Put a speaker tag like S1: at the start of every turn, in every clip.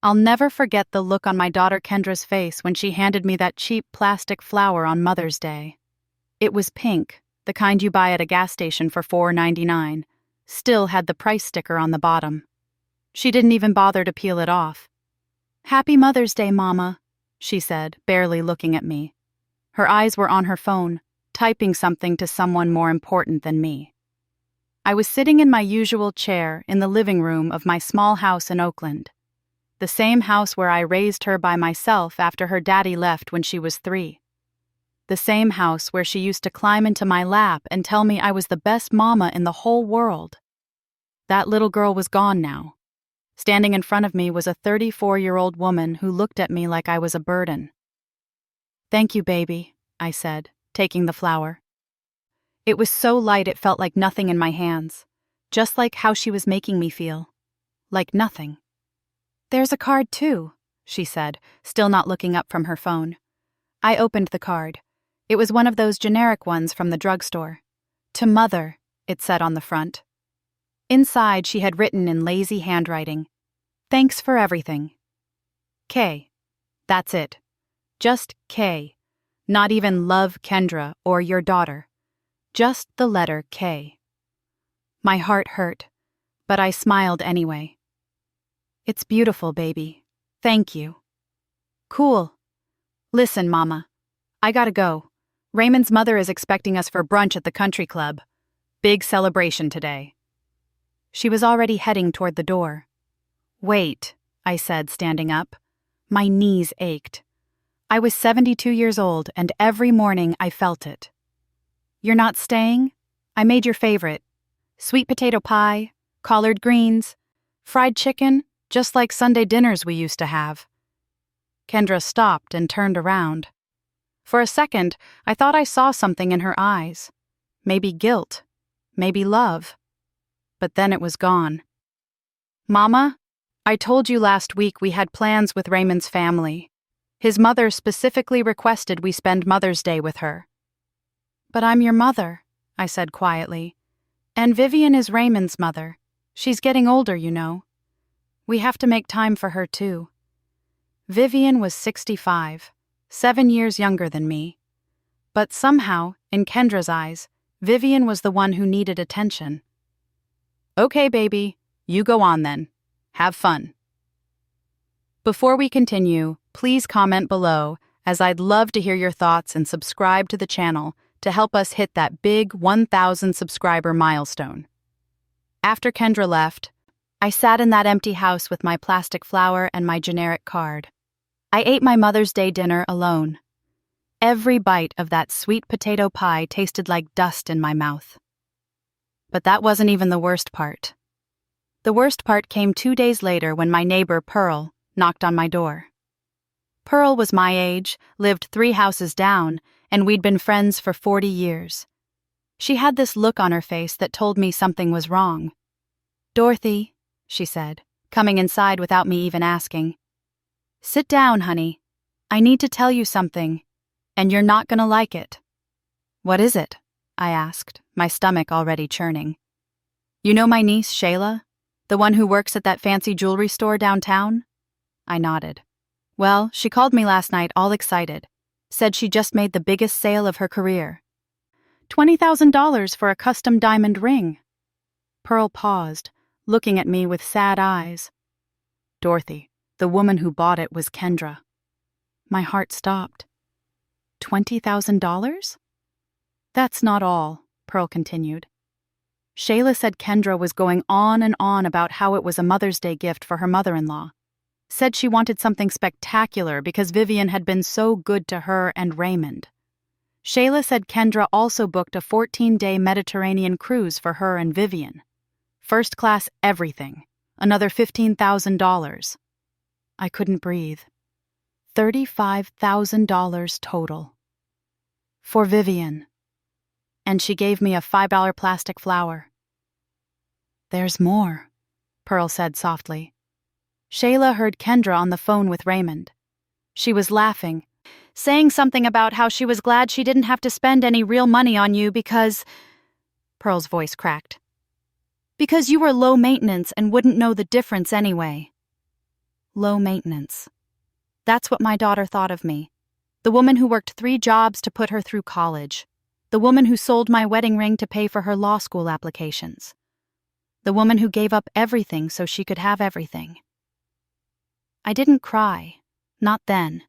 S1: I'll never forget the look on my daughter Kendra's face when she handed me that cheap plastic flower on Mother's Day. It was pink, the kind you buy at a gas station for $4.99, still had the price sticker on the bottom. She didn't even bother to peel it off. "Happy Mother's Day, Mama," she said, barely looking at me. Her eyes were on her phone, typing something to someone more important than me. I was sitting in my usual chair in the living room of my small house in Oakland, the same house where I raised her by myself after her daddy left when she was 3. The same house where she used to climb into my lap and tell me I was the best mama in the whole world. That little girl was gone now. Standing in front of me was a 34-year-old woman who looked at me like I was a burden. "Thank you, baby," I said, taking the flower. It was so light it felt like nothing in my hands, just like how she was making me feel. Like nothing. "There's a card too," she said, still not looking up from her phone. I opened the card. It was one of those generic ones from the drugstore. "To Mother," it said on the front. Inside, she had written in lazy handwriting, "Thanks for everything. K." That's it. Just K. Not even "Love, Kendra" or "Your daughter." Just the letter K. My heart hurt, but I smiled anyway. "It's beautiful, baby. Thank you." "Cool. Listen, Mama. I gotta go. Raymond's mother is expecting us for brunch at the country club. Big celebration today." She was already heading toward the door. "Wait," I said, standing up. My knees ached. I was 72 years old, and every morning I felt it. "You're not staying? I made your favorite. Sweet potato pie, collard greens, fried chicken, just like Sunday dinners we used to have." Kendra stopped and turned around. For a second, I thought I saw something in her eyes. Maybe guilt. Maybe love. But then it was gone. "Mama, I told you last week we had plans with Raymond's family. His mother specifically requested we spend Mother's Day with her." "But I'm your mother," I said quietly. "And Vivian is Raymond's mother. She's getting older, you know. We have to make time for her, too." Vivian was 65, 7 years younger than me. But somehow, in Kendra's eyes, Vivian was the one who needed attention. "Okay, baby, you go on then. Have fun." Before we continue, please comment below, as I'd love to hear your thoughts, and subscribe to the channel to help us hit that big 1,000 subscriber milestone. After Kendra left, I sat in that empty house with my plastic flower and my generic card. I ate my Mother's Day dinner alone. Every bite of that sweet potato pie tasted like dust in my mouth. But that wasn't even the worst part. The worst part came 2 days later when my neighbor, Pearl, knocked on my door. Pearl was my age, lived 3 houses down, and we'd been friends for 40 years. She had this look on her face that told me something was wrong. "Dorothy," she said, coming inside without me even asking. "Sit down, honey. I need to tell you something, and you're not gonna like it." "What is it?" I asked, my stomach already churning. "You know my niece, Shayla? The one who works at that fancy jewelry store downtown?" I nodded. "Well, she called me last night all excited. Said she just made the biggest sale of her career. $20,000 for a custom diamond ring." Pearl paused, looking at me with sad eyes. "Dorothy, the woman who bought it was Kendra." My heart stopped. $20,000? "That's not all," Pearl continued. "Shayla said Kendra was going on and on about how it was a Mother's Day gift for her mother-in-law. Said she wanted something spectacular because Vivian had been so good to her and Raymond. Shayla said Kendra also booked a 14-day Mediterranean cruise for her and Vivian. First class everything. Another $15,000. I couldn't breathe. $35,000 total. For Vivian. And she gave me a $5 plastic flower. "There's more," Pearl said softly. Shayla heard Kendra on the phone with Raymond. She was laughing, saying something about how she was glad she didn't have to spend any real money on you because... Pearl's voice cracked. "Because you were low maintenance and wouldn't know the difference anyway." low maintenance. That's what my daughter thought of me. The woman who worked 3 jobs to put her through college. The woman who sold my wedding ring to pay for her law school applications. The woman who gave up everything so she could have everything. I didn't cry. Not then.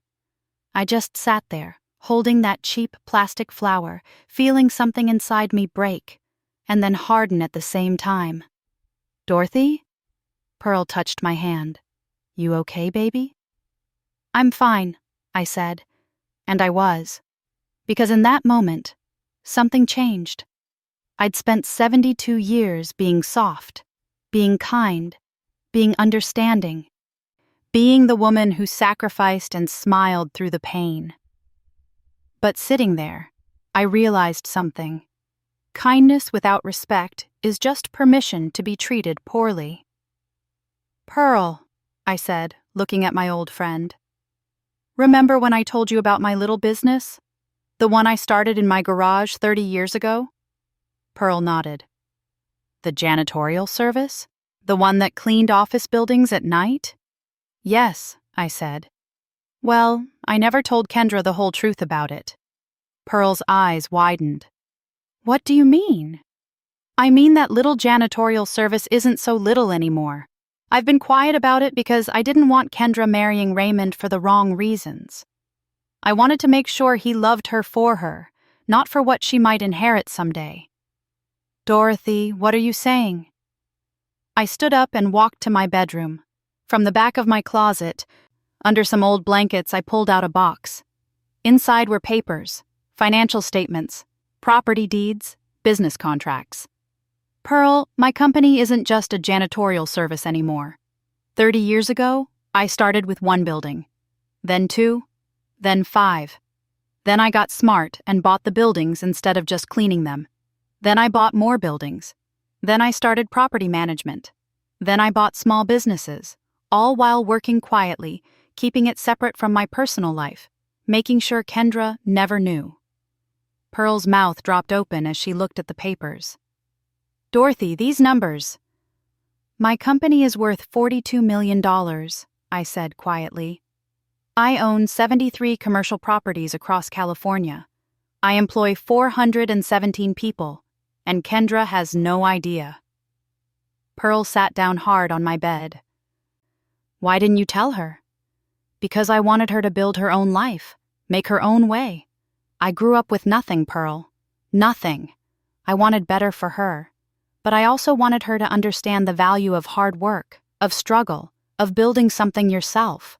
S1: I just sat there, holding that cheap plastic flower, feeling something inside me break, and then harden at the same time. "Dorothy?" Pearl touched my hand. "You okay, baby?" "I'm fine," I said, and I was. Because in that moment, something changed. I'd spent 72 years being soft, being kind, being understanding, being the woman who sacrificed and smiled through the pain. But sitting there, I realized something. Kindness without respect is just permission to be treated poorly. "Pearl," I said, looking at my old friend. "Remember when I told you about my little business? The one I started in my garage 30 years ago?" Pearl nodded. "The janitorial service? The one that cleaned office buildings at night?" "Yes," I said. "Well, I never told Kendra the whole truth about it." Pearl's eyes widened. "What do you mean?" "I mean that little janitorial service isn't so little anymore. I've been quiet about it because I didn't want Kendra marrying Raymond for the wrong reasons. I wanted to make sure he loved her for her, not for what she might inherit someday." "Dorothy, what are you saying?" I stood up and walked to my bedroom. From the back of my closet, under some old blankets, I pulled out a box. Inside were papers, financial statements, property deeds, business contracts. "Pearl, my company isn't just a janitorial service anymore. 30 years ago, I started with 1 building, then 2, then 5. Then I got smart and bought the buildings instead of just cleaning them. Then I bought more buildings. Then I started property management. Then I bought small businesses, all while working quietly, keeping it separate from my personal life, making sure Kendra never knew." Pearl's mouth dropped open as she looked at the papers. "Dorothy, these numbers." "My company is worth $42 million, I said quietly. "I own 73 commercial properties across California. I employ 417 people, and Kendra has no idea." Pearl sat down hard on my bed. "Why didn't you tell her?" "Because I wanted her to build her own life, make her own way. I grew up with nothing, Pearl. Nothing. I wanted better for her. But I also wanted her to understand the value of hard work, of struggle, of building something yourself.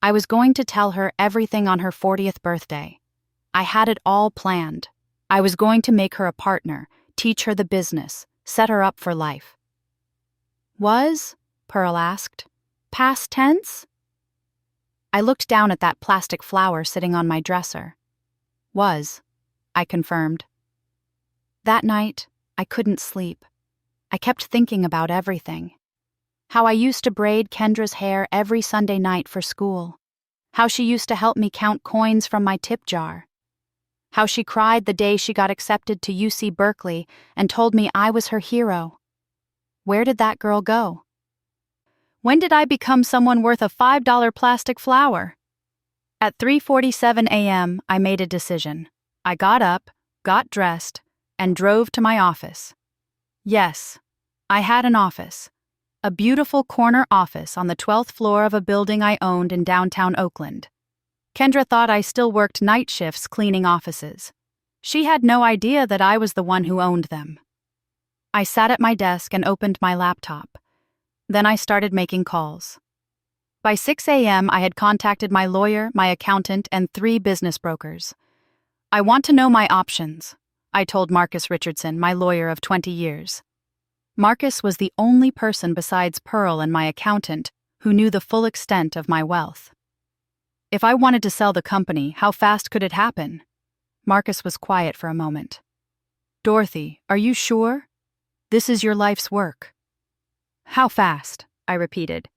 S1: I was going to tell her everything on her 40th birthday. I had it all planned. I was going to make her a partner, teach her the business, set her up for life." "Was?" Pearl asked. "Past tense?" I looked down at that plastic flower sitting on my dresser. "Was," I confirmed. That night, I couldn't sleep. I kept thinking about everything. How I used to braid Kendra's hair every Sunday night for school. How she used to help me count coins from my tip jar. How she cried the day she got accepted to UC Berkeley and told me I was her hero. Where did that girl go? When did I become someone worth a $5 plastic flower? At 3:47 a.m., I made a decision. I got up, got dressed, and drove to my office. Yes, I had an office. A beautiful corner office on the 12th floor of a building I owned in downtown Oakland. Kendra thought I still worked night shifts cleaning offices. She had no idea that I was the one who owned them. I sat at my desk and opened my laptop. Then I started making calls. By 6 a.m., I had contacted my lawyer, my accountant, and 3 business brokers. "I want to know my options," I told Marcus Richardson, my lawyer of 20 years. Marcus was the only person besides Pearl and my accountant who knew the full extent of my wealth. "If I wanted to sell the company, how fast could it happen?" Marcus was quiet for a moment. "Dorothy, are you sure? This is your life's work." "How fast?" I repeated.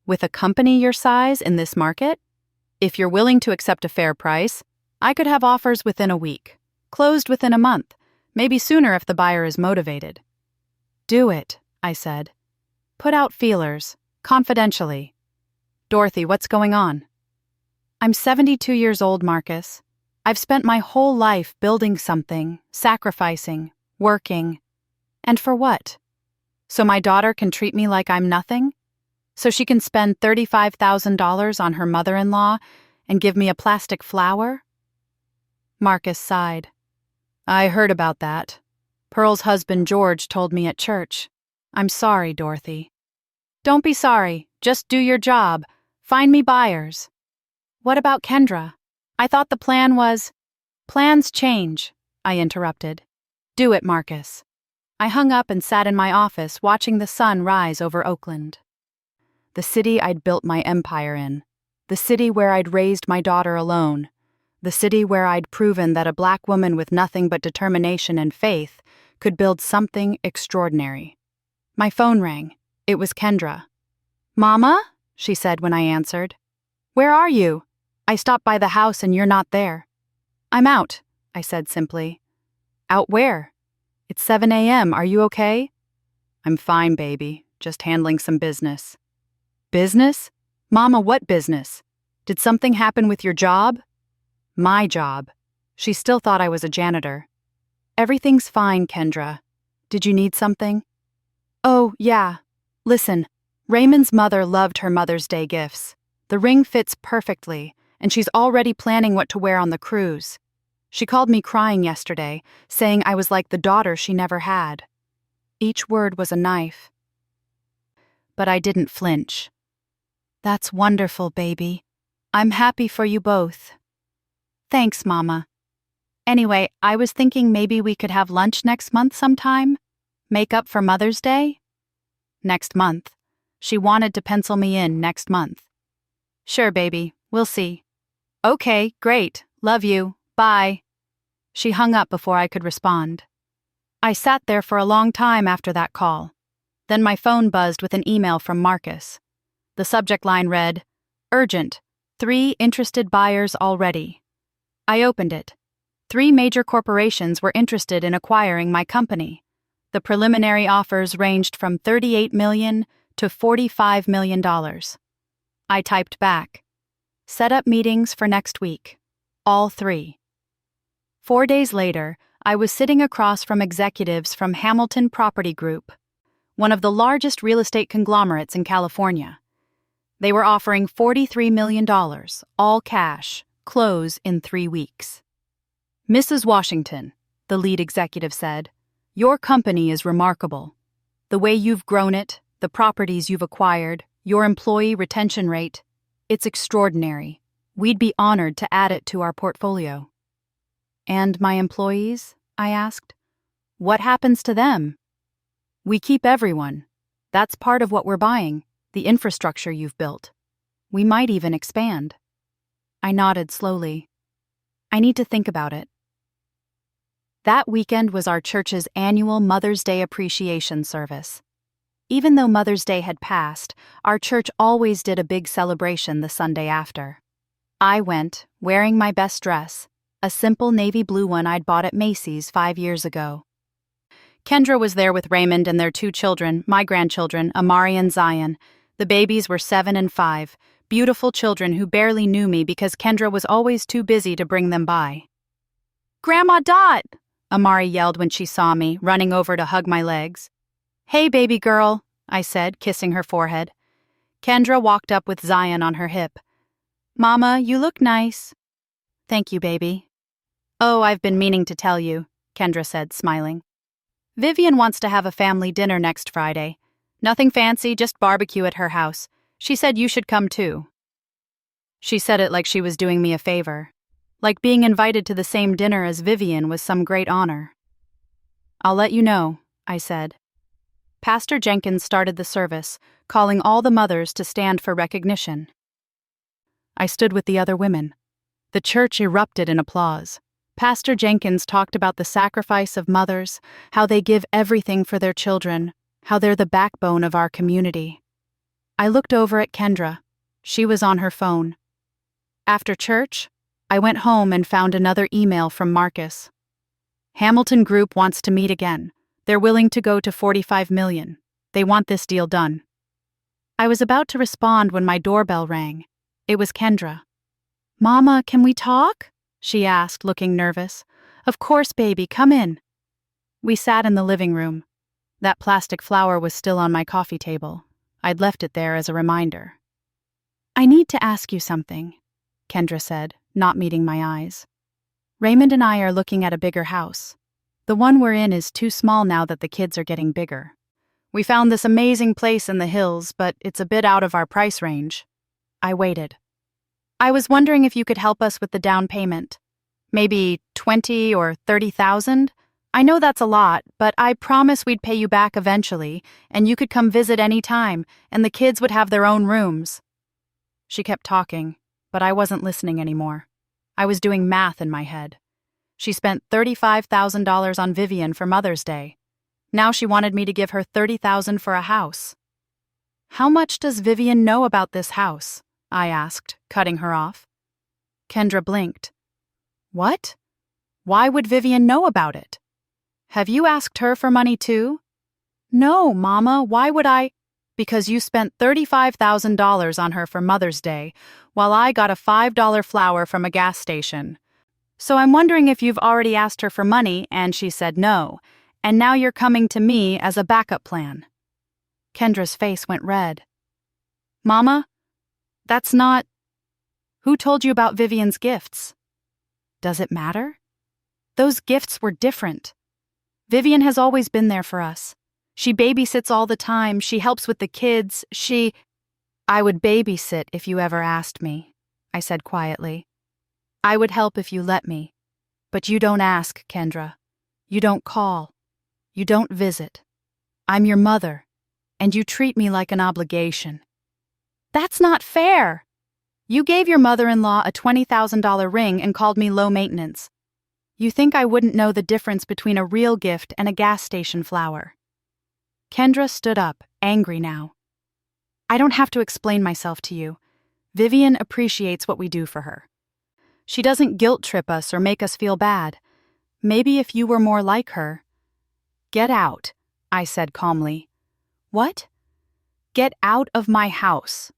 S1: "With a company your size in this market? If you're willing to accept a fair price, I could have offers within a week. Closed within a month, maybe sooner if the buyer is motivated." "Do it," I said. "Put out feelers, confidentially. Dorothy, what's going on? I'm 72 years old, Marcus. I've spent my whole life building something, sacrificing, working. And for what? So my daughter can treat me like I'm nothing? So she can spend $35,000 on her mother-in-law and give me a plastic flower? Marcus sighed. I heard about that. Pearl's husband George told me at church. I'm sorry, Dorothy. Don't be sorry. Just do your job. Find me buyers. What about Kendra? I thought the plan was... Plans change, I interrupted. Do it, Marcus. I hung up and sat in my office watching the sun rise over Oakland. The city I'd built my empire in. The city where I'd raised my daughter alone. The city where I'd proven that a black woman with nothing but determination and faith could build something extraordinary. My phone rang. It was Kendra. Mama? She said when I answered. Where are you? I stopped by the house and you're not there. I'm out, I said simply. Out where? It's 7 a.m. Are you okay? I'm fine, baby. Just handling some business. Business? Mama, what business? Did something happen with your job? My job. She still thought I was a janitor. Everything's fine, Kendra. Did you need something? Oh, yeah. Listen, Raymond's mother loved her Mother's Day gifts. The ring fits perfectly, and she's already planning what to wear on the cruise. She called me crying yesterday, saying I was like the daughter she never had. Each word was a knife. But I didn't flinch. That's wonderful, baby. I'm happy for you both. Thanks, Mama. Anyway, I was thinking maybe we could have lunch next month sometime? Make up for Mother's Day? Next month. She wanted to pencil me in next month. Sure, baby. We'll see. Okay, great. Love you. Bye. She hung up before I could respond. I sat there for a long time after that call. Then my phone buzzed with an email from Marcus. The subject line read, Urgent. 3 interested buyers already. I opened it. 3 major corporations were interested in acquiring my company. The preliminary offers ranged from $38 million to $45 million. I typed back. Set up meetings for next week. All 3. 4 days later, I was sitting across from executives from Hamilton Property Group, one of the largest real estate conglomerates in California. They were offering $43 million, all cash, close in 3 weeks. Mrs. Washington, the lead executive said, your company is remarkable. The way you've grown it, the properties you've acquired, your employee retention rate, it's extraordinary. We'd be honored to add it to our portfolio. And my employees? I asked. What happens to them? We keep everyone. That's part of what we're buying, the infrastructure you've built. We might even expand. I nodded slowly. I need to think about it. That weekend was our church's annual Mother's Day appreciation service. Even though Mother's Day had passed, our church always did a big celebration the Sunday after. I went, wearing my best dress, a simple navy blue one I'd bought at Macy's 5 years ago. Kendra was there with Raymond and their 2 children, my grandchildren, Amari and Zion. The babies were 7 and 5, beautiful children who barely knew me because Kendra was always too busy to bring them by. Grandma Dot! Amari yelled when she saw me, running over to hug my legs. Hey, baby girl, I said, kissing her forehead. Kendra walked up with Zion on her hip. Mama, you look nice. Thank you, baby. Oh, I've been meaning to tell you, Kendra said, smiling. Vivian wants to have a family dinner next Friday. Nothing fancy, just barbecue at her house. She said you should come too. She said it like she was doing me a favor. Like being invited to the same dinner as Vivian was some great honor. I'll let you know, I said. Pastor Jenkins started the service, calling all the mothers to stand for recognition. I stood with the other women. The church erupted in applause. Pastor Jenkins talked about the sacrifice of mothers, how they give everything for their children, how they're the backbone of our community. I looked over at Kendra. She was on her phone. After church, I went home and found another email from Marcus. Hamilton Group wants to meet again. They're willing to go to $45 million. They want this deal done. I was about to respond when my doorbell rang. It was Kendra. "Mama, can we talk?" she asked, looking nervous. "Of course, baby, come in." We sat in the living room. That plastic flower was still on my coffee table. I'd left it there as a reminder. "I need to ask you something," Kendra said, not meeting my eyes. "Raymond and I are looking at a bigger house. The one we're in is too small now that the kids are getting bigger. We found this amazing place in the hills, but it's a bit out of our price range." I waited. "I was wondering if you could help us with the down payment. Maybe 20 or 30,000? I know that's a lot, but I promise we'd pay you back eventually, and you could come visit any time, and the kids would have their own rooms." She kept talking, but I wasn't listening anymore. I was doing math in my head. She spent $35,000 on Vivian for Mother's Day. Now she wanted me to give her $30,000 for a house. "How much does Vivian know about this house?" I asked, cutting her off. Kendra blinked. "What? Why would Vivian know about it? Have you asked her for money too?" "No, Mama, why would I?" "Because you spent $35,000 on her for Mother's Day, while I got a $5 flower from a gas station. So I'm wondering if you've already asked her for money and she said no, and now you're coming to me as a backup plan." Kendra's face went red. "Mama, that's not... Who told you about Vivian's gifts? Does it matter? Those gifts were different. Vivian has always been there for us. She babysits all the time, she helps with the kids, "I would babysit if you ever asked me," I said quietly. "I would help if you let me. But you don't ask, Kendra. You don't call. You don't visit. I'm your mother, and you treat me like an obligation." "That's not fair. You gave your mother-in-law a $20,000 ring and called me low maintenance. You think I wouldn't know the difference between a real gift and a gas station flower?" Kendra stood up, angry now. "I don't have to explain myself to you. Vivian appreciates what we do for her. She doesn't guilt-trip us or make us feel bad. Maybe if you were more like her..." "Get out," I said calmly. "What?" "Get out of my house."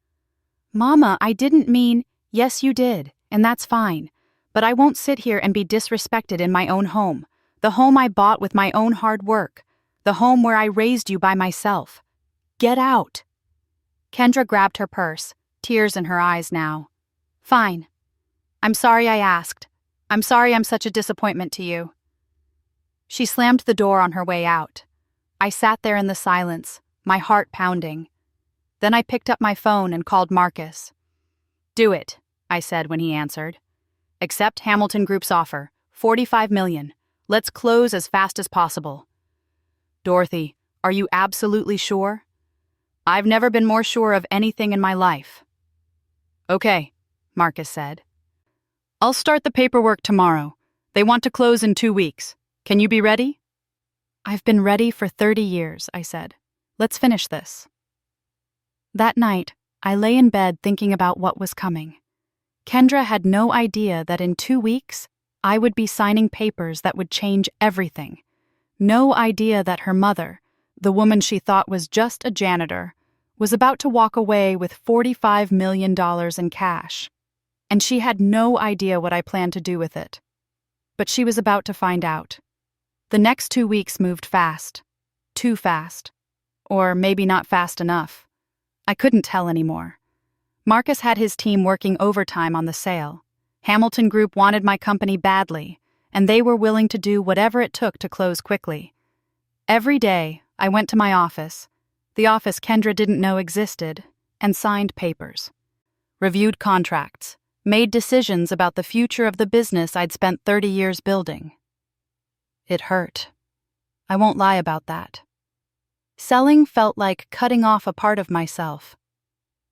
S1: "Mama, I didn't mean..." "Yes, you did, and that's fine. But I won't sit here and be disrespected in my own home, the home I bought with my own hard work, the home where I raised you by myself. Get out." Kendra grabbed her purse, tears in her eyes now. "Fine. I'm sorry I asked. I'm sorry I'm such a disappointment to you." She slammed the door on her way out. I sat there in the silence, my heart pounding. Then I picked up my phone and called Marcus. "Do it," I said when he answered. "Accept Hamilton Group's offer, $45 million. Let's close as fast as possible." "Dorothy, are you absolutely sure?" "I've never been more sure of anything in my life." "Okay," Marcus said. "I'll start the paperwork tomorrow. They want to close in 2 weeks. Can you be ready?" "I've been ready for 30 years, I said. "Let's finish this." That night, I lay in bed thinking about what was coming. Kendra had no idea that in 2 weeks, I would be signing papers that would change everything. No idea that her mother, the woman she thought was just a janitor, was about to walk away with $45 million in cash. And she had no idea what I planned to do with it. But she was about to find out. The next 2 weeks moved fast. Too fast. Or maybe not fast enough. I couldn't tell anymore. Marcus had his team working overtime on the sale. Hamilton Group wanted my company badly, and they were willing to do whatever it took to close quickly. Every day, I went to my office, the office Kendra didn't know existed, and signed papers. Reviewed contracts, made decisions about the future of the business I'd spent 30 years building. It hurt. I won't lie about that. Selling felt like cutting off a part of myself.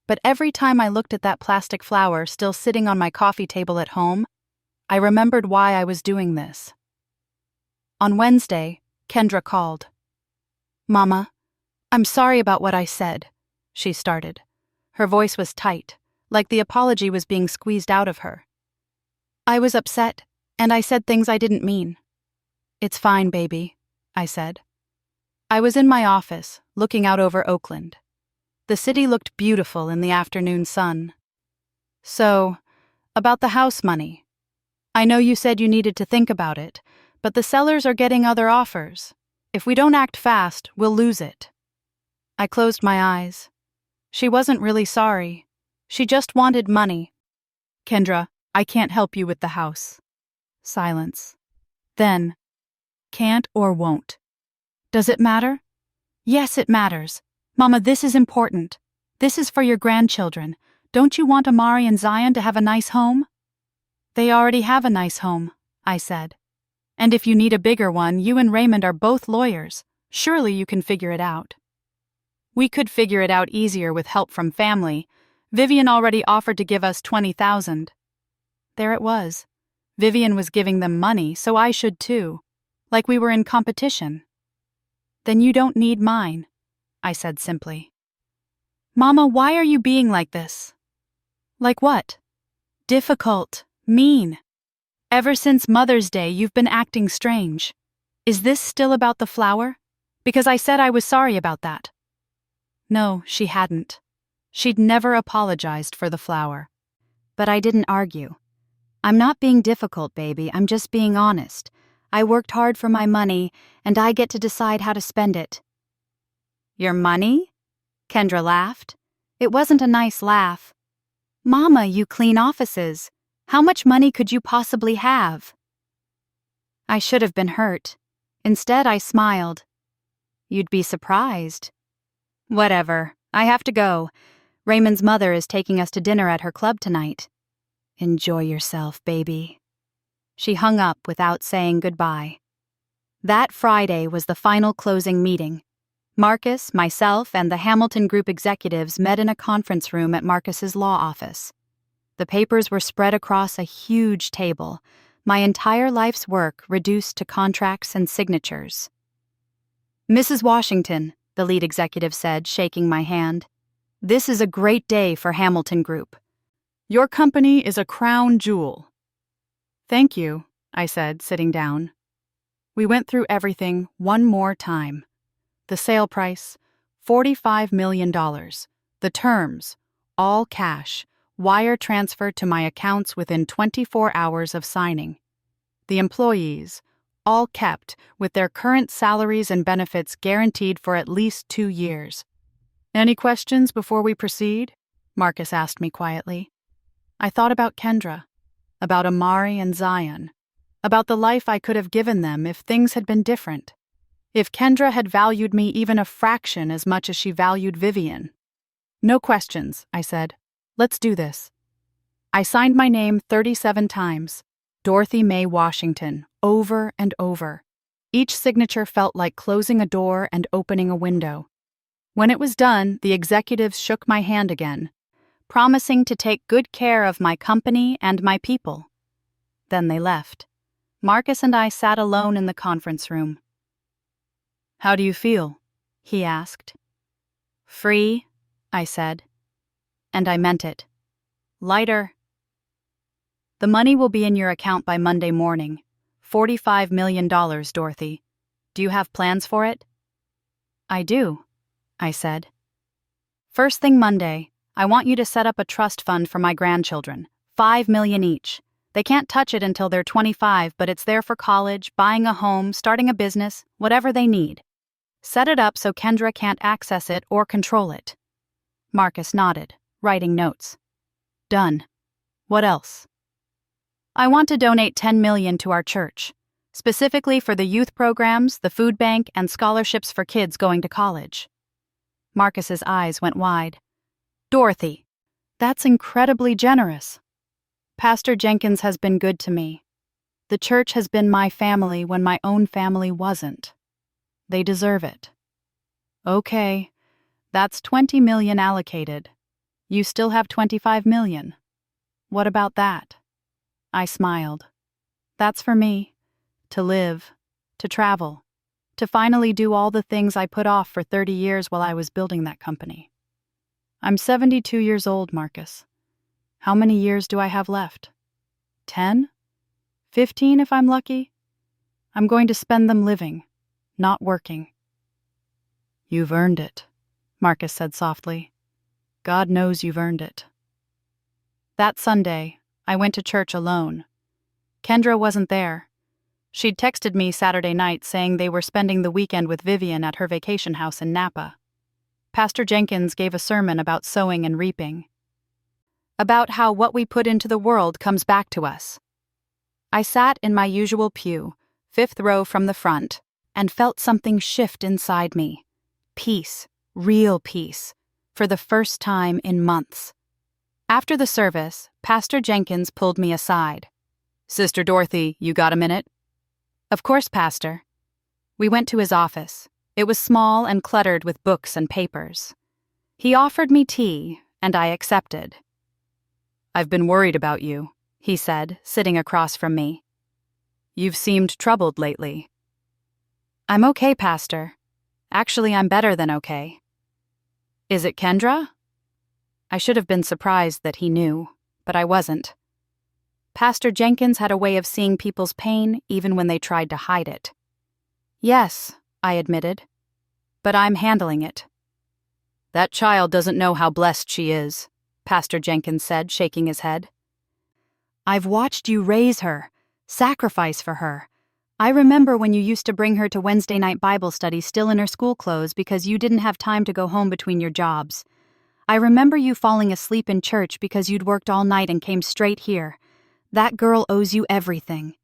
S1: But every time I looked at that plastic flower still sitting on my coffee table at home, I remembered why I was doing this. On Wednesday, Kendra called. "Mama, I'm sorry about what I said," she started. Her voice was tight, like the apology was being squeezed out of her. "I was upset, and I said things I didn't mean." "It's fine, baby," I said. I was in my office, looking out over Oakland. The city looked beautiful in the afternoon sun. So, about the house money. I know you said you needed to think about it, but the sellers are getting other offers. If we don't act fast, we'll lose it. I closed my eyes. She wasn't really sorry. She just wanted money. Kendra, I can't help you with the house. Silence. Then, can't or won't. Does it matter? Yes, it matters. Mama, this is important. This is for your grandchildren. Don't you want Amari and Zion to have a nice home? They already have a nice home, I said. And if you need a bigger one, you and Raymond are both lawyers. Surely you can figure it out. We could figure it out easier with help from family. Vivian already offered to give us $20,000. There it was. Vivian was giving them money, so I should too. Like we were in competition. Then you don't need mine, I said simply. Mama, why are you being like this? Like what? Difficult, mean. Ever since Mother's Day, you've been acting strange. Is this still about the flower? Because I said I was sorry about that. No, she hadn't. She'd never apologized for the flower. But I didn't argue. I'm not being difficult, baby. I'm just being honest. I worked hard for my money, and I get to decide how to spend it. Your money? Kendra laughed. It wasn't a nice laugh. Mama, you clean offices. How much money could you possibly have? I should have been hurt. Instead, I smiled. You'd be surprised. Whatever. I have to go. Raymond's mother is taking us to dinner at her club tonight. Enjoy yourself, baby. She hung up without saying goodbye. That Friday was the final closing meeting. Marcus, myself, and the Hamilton Group executives met in a conference room at Marcus's law office. The papers were spread across a huge table, my entire life's work reduced to contracts and signatures. Mrs. Washington, the lead executive said, shaking my hand, this is a great day for Hamilton Group. Your company is a crown jewel. Thank you, I said, sitting down. We went through everything one more time. The sale price, $45 million. The terms, all cash, wire transfer to my accounts within 24 hours of signing. The employees, all kept with their current salaries and benefits guaranteed for at least 2 years. Any questions before we proceed? Marcus asked me quietly. I thought about Kendra, about Amari and Zion, about the life I could have given them if things had been different. If Kendra had valued me even a fraction as much as she valued Vivian. No questions, I said. Let's do this. I signed my name 37 times, Dorothy Mae Washington, over and over. Each signature felt like closing a door and opening a window. When it was done, the executives shook my hand again, promising to take good care of my company and my people. Then they left. Marcus and I sat alone in the conference room. How do you feel? He asked. Free, I said. And I meant it. Lighter. The money will be in your account by Monday morning. $45 million, Dorothy. Do you have plans for it? I do, I said. First thing Monday, I want you to set up a trust fund for my grandchildren, $5 million each. They can't touch it until they're 25, but it's there for college, buying a home, starting a business, whatever they need. Set it up so Kendra can't access it or control it. Marcus nodded, writing notes. Done. What else? I want to donate $10 million to our church, specifically for the youth programs, the food bank, and scholarships for kids going to college. Marcus's eyes went wide. Dorothy, that's incredibly generous. Pastor Jenkins has been good to me. The church has been my family when my own family wasn't. They deserve it. Okay, that's $20 million allocated. You still have $25 million. What about that? I smiled. That's for me. To live, to travel, to finally do all the things I put off for 30 years while I was building that company. I'm 72 years old, Marcus. How many years do I have left? 10? 15 if I'm lucky? I'm going to spend them living, not working. You've earned it, Marcus said softly. God knows you've earned it. That Sunday, I went to church alone. Kendra wasn't there. She'd texted me Saturday night saying they were spending the weekend with Vivian at her vacation house in Napa. Pastor Jenkins gave a sermon about sowing and reaping, about how what we put into the world comes back to us. I sat in my usual pew, 5th row from the front, and felt something shift inside me. Peace, real peace, for the first time in months. After the service, Pastor Jenkins pulled me aside. "Sister Dorothy, you got a minute?" "Of course, Pastor." We went to his office. It was small and cluttered with books and papers. He offered me tea, and I accepted. "I've been worried about you," he said, sitting across from me. "You've seemed troubled lately." "I'm okay, Pastor. Actually, I'm better than okay." "Is it Kendra?" I should have been surprised that he knew, but I wasn't. Pastor Jenkins had a way of seeing people's pain even when they tried to hide it. "Yes," I admitted, "but I'm handling it." "That child doesn't know how blessed she is," Pastor Jenkins said, shaking his head. "I've watched you raise her, sacrifice for her. I remember when you used to bring her to Wednesday night Bible study still in her school clothes because you didn't have time to go home between your jobs. I remember you falling asleep in church because you'd worked all night and came straight here. That girl owes you everything."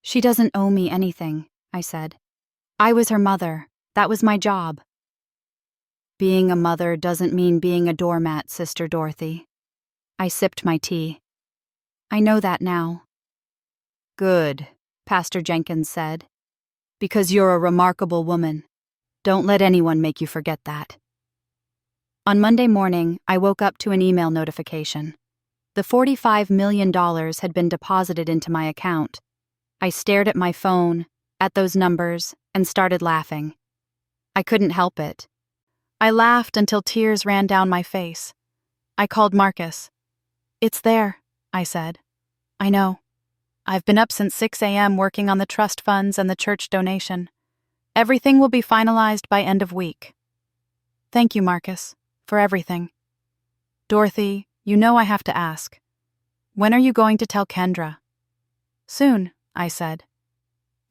S1: "She doesn't owe me anything," I said. "I was her mother. That was my job." "Being a mother doesn't mean being a doormat, Sister Dorothy." I sipped my tea. "I know that now." "Good," Pastor Jenkins said, "because you're a remarkable woman. Don't let anyone make you forget that." On Monday morning, I woke up to an email notification. The $45 million had been deposited into my account. I stared at my phone, at those numbers, and started laughing. I couldn't help it. I laughed until tears ran down my face. I called Marcus. "It's there," I said. "I know. I've been up since 6 a.m. working on the trust funds and the church donation. Everything will be finalized by end of week." "Thank you, Marcus, for everything." "Dorothy, you know I have to ask. When are you going to tell Kendra?" "Soon," I said.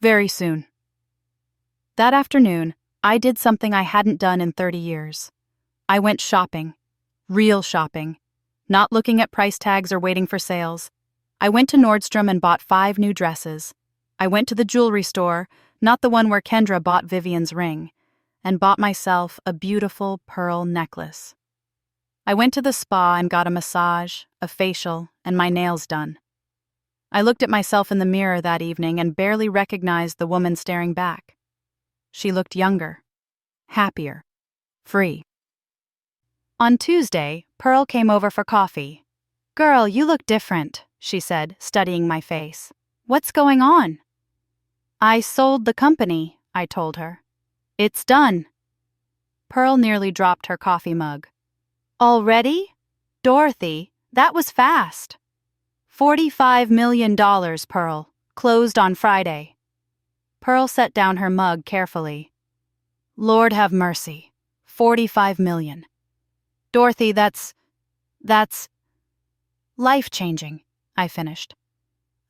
S1: "Very soon." That afternoon, I did something I hadn't done in 30 years. I went shopping. Real shopping. Not looking at price tags or waiting for sales. I went to Nordstrom and bought 5 new dresses. I went to the jewelry store, not the one where Kendra bought Vivian's ring, and bought myself a beautiful pearl necklace. I went to the spa and got a massage, a facial, and my nails done. I looked at myself in the mirror that evening and barely recognized the woman staring back. She looked younger, happier, free. On Tuesday, Pearl came over for coffee. "Girl, you look different," she said, studying my face. "What's going on?" "I sold the company," I told her. "It's done." Pearl nearly dropped her coffee mug. "Already? Dorothy, that was fast." $45 million, Pearl. Closed on Friday." Pearl set down her mug carefully. "Lord have mercy. 45 million. Dorothy, that's life-changing," I finished.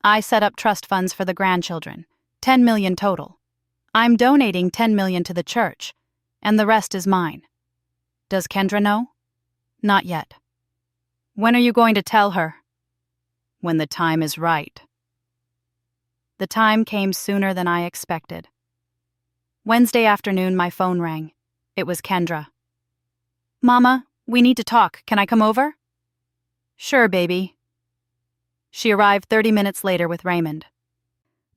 S1: "I set up trust funds for the grandchildren, 10 million total. I'm donating 10 million to the church, and the rest is mine. Does Kendra know?" "Not yet." "When are you going to tell her?" "When the time is right." The time came sooner than I expected. Wednesday afternoon, my phone rang. It was Kendra. "Mama, we need to talk. Can I come over?" "Sure, baby." She arrived 30 minutes later with Raymond.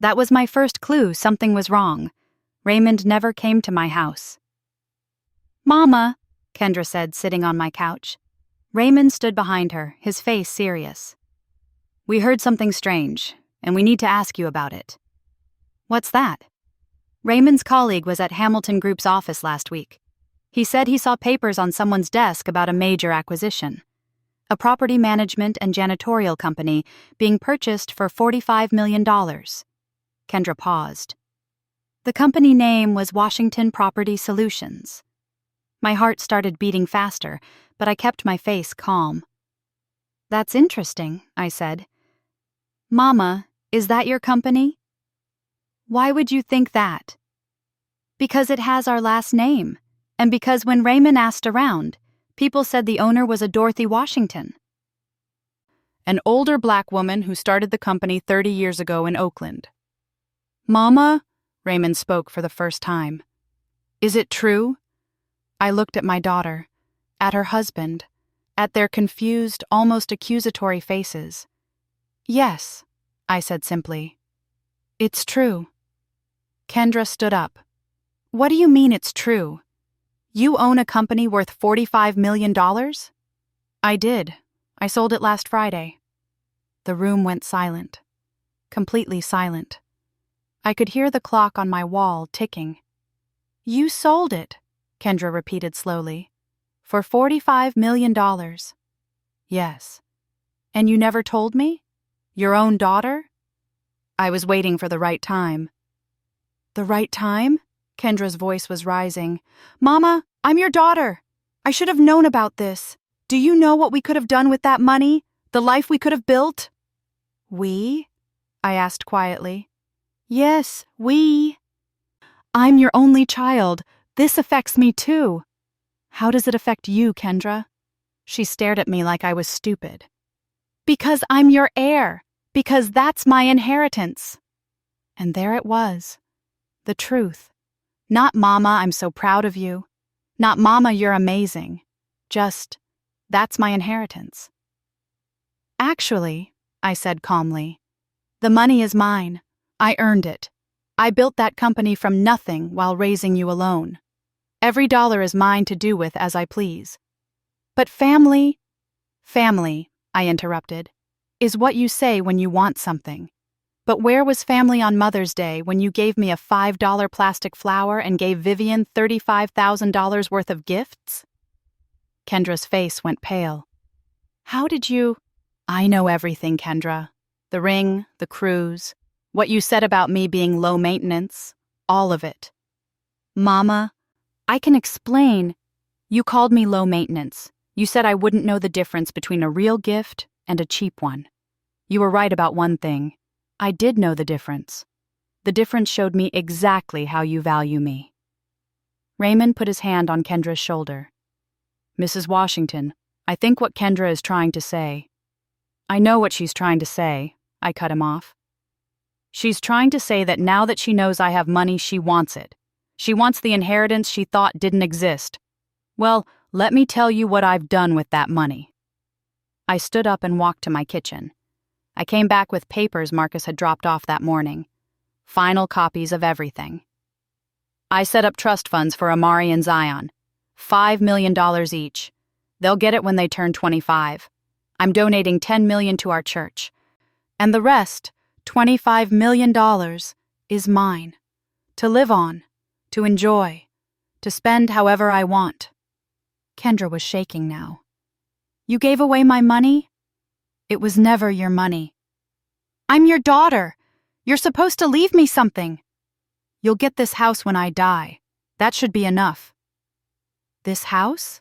S1: That was my first clue something was wrong. Raymond never came to my house. "Mama," Kendra said, sitting on my couch. Raymond stood behind her, his face serious. "We heard something strange, and we need to ask you about it." "What's that?" "Raymond's colleague was at Hamilton Group's office last week. He said he saw papers on someone's desk about a major acquisition. A property management and janitorial company being purchased for $45 million. Kendra paused. The company name was Washington Property Solutions. My heart started beating faster, but I kept my face calm. "That's interesting," I said. "Mama, is that your company?" "Why would you think that?" "Because it has our last name, and because when Raymond asked around, people said the owner was a Dorothy Washington." An older black woman who started the company 30 years ago in Oakland. "Mama," Raymond spoke for the first time. "Is it true?" I looked at my daughter, at her husband, at their confused, almost accusatory faces. "Yes," I said simply. "It's true." Kendra stood up. "What do you mean it's true? You own a company worth $45 million? "I did. I sold it last Friday." The room went silent. Completely silent. I could hear the clock on my wall ticking. "You sold it," Kendra repeated slowly. "For $45 million. "Yes." "And you never told me? Your own daughter?" I was waiting for the right time. "The right time?" Kendra's voice was rising. "Mama, I'm your daughter. I should have known about this. Do you know what we could have done with that money? The life we could have built?" "We?" I asked quietly. "Yes, we." "I'm your only child. This affects me too." "How does it affect you, Kendra?" She stared at me like I was stupid. "Because I'm your heir. Because that's my inheritance." And there it was. The truth. Not "Mama, I'm so proud of you." Not "Mama, you're amazing." Just, "That's my inheritance." "Actually," I said calmly, "the money is mine. I earned it. I built that company from nothing while raising you alone. Every dollar is mine to do with as I please." "But family—" "Family," I interrupted, "is what you say when you want something. But where was family on Mother's Day when you gave me a $5 plastic flower and gave Vivian $35,000 worth of gifts?" Kendra's face went pale. "How did you—" "I know everything, Kendra. The ring, the cruise, what you said about me being low maintenance, all of it." "Mama, I can explain." "You called me low maintenance. You said I wouldn't know the difference between a real gift and a cheap one. You were right about one thing. I did know the difference. The difference showed me exactly how you value me." Raymond put his hand on Kendra's shoulder. "Mrs. Washington, I think what Kendra is trying to say—" "I know what she's trying to say," I cut him off. "She's trying to say that now that she knows I have money, she wants it. She wants the inheritance she thought didn't exist. Well, let me tell you what I've done with that money." I stood up and walked to my kitchen. I came back with papers Marcus had dropped off that morning. Final copies of everything. "I set up trust funds for Amari and Zion. $5 million each. They'll get it when they turn 25. I'm donating $10 million to our church. And the rest, $25 million, is mine. To live on, to enjoy, to spend however I want." Kendra was shaking now. "You gave away my money?" "It was never your money." "I'm your daughter. You're supposed to leave me something." "You'll get this house when I die. That should be enough." "This house?"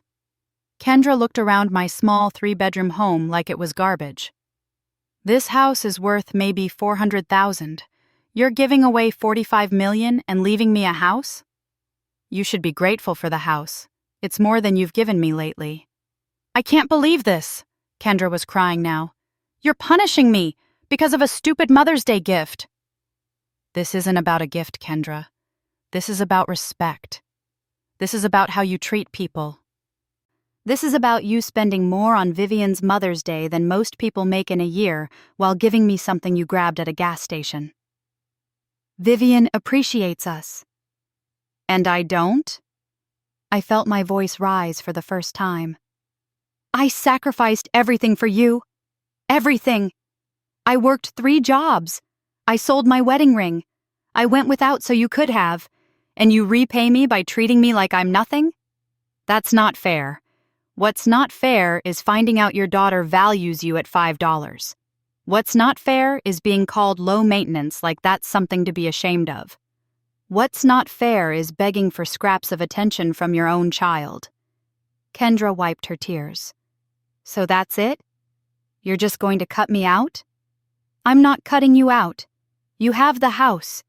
S1: Kendra looked around my small 3-bedroom home like it was garbage. "This house is worth maybe $400,000. You're giving away $45 million and leaving me a house? You should be grateful for the house. It's more than you've given me lately." "I can't believe this." Kendra was crying now. "You're punishing me because of a stupid Mother's Day gift." "This isn't about a gift, Kendra. This is about respect. This is about how you treat people. This is about you spending more on Vivian's Mother's Day than most people make in a year while giving me something you grabbed at a gas station. Vivian appreciates us." "And I don't?" I felt my voice rise for the first time. "I sacrificed everything for you. Everything. I worked 3 jobs. I sold my wedding ring. I went without so you could have. And you repay me by treating me like I'm nothing? That's not fair. What's not fair is finding out your daughter values you at $5. What's not fair is being called low maintenance like that's something to be ashamed of. What's not fair is begging for scraps of attention from your own child. Kendra wiped her tears. So that's it? You're just going to cut me out? I'm not cutting you out. You have the house.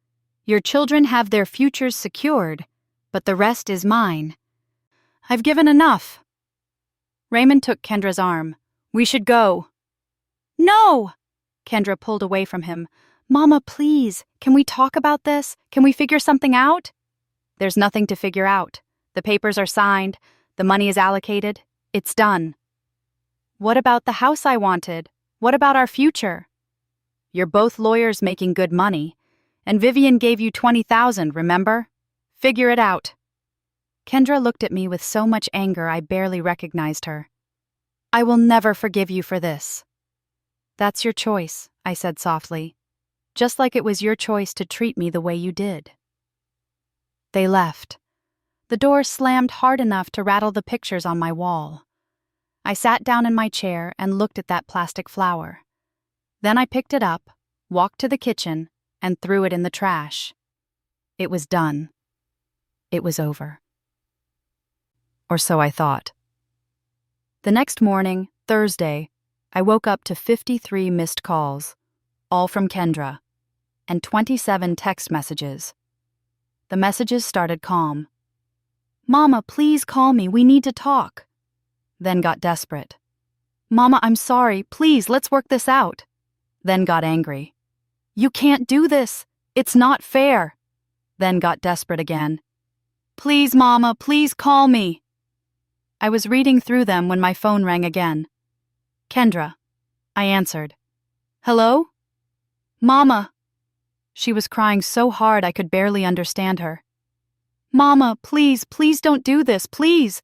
S1: Your children have their futures secured, but the rest is mine. I've given enough. Raymond took Kendra's arm. We should go. No! Kendra pulled away from him. Mama, please, can we talk about this? Can we figure something out? There's nothing to figure out. The papers are signed. The money is allocated. It's done. What about the house I wanted? What about our future? You're both lawyers making good money. And Vivian gave you $20,000, remember? Figure it out. Kendra looked at me with so much anger I barely recognized her. I will never forgive you for this. That's your choice, I said softly, just like it was your choice to treat me the way you did. They left. The door slammed hard enough to rattle the pictures on my wall. I sat down in my chair and looked at that plastic flower. Then I picked it up, walked to the kitchen, and threw it in the trash. It was done. It was over. Or so I thought. The next morning, Thursday, I woke up to 53 missed calls, all from Kendra, and 27 text messages. The messages started calm. Mama, please call me, we need to talk. Then got desperate. Mama, I'm sorry, please, let's work this out. Then got angry. You can't do this. It's not fair. Then got desperate again. Please, Mama, please call me. I was reading through them when my phone rang again. Kendra. I answered. Hello? Mama. She was crying so hard I could barely understand her. Mama, please, please don't do this, please.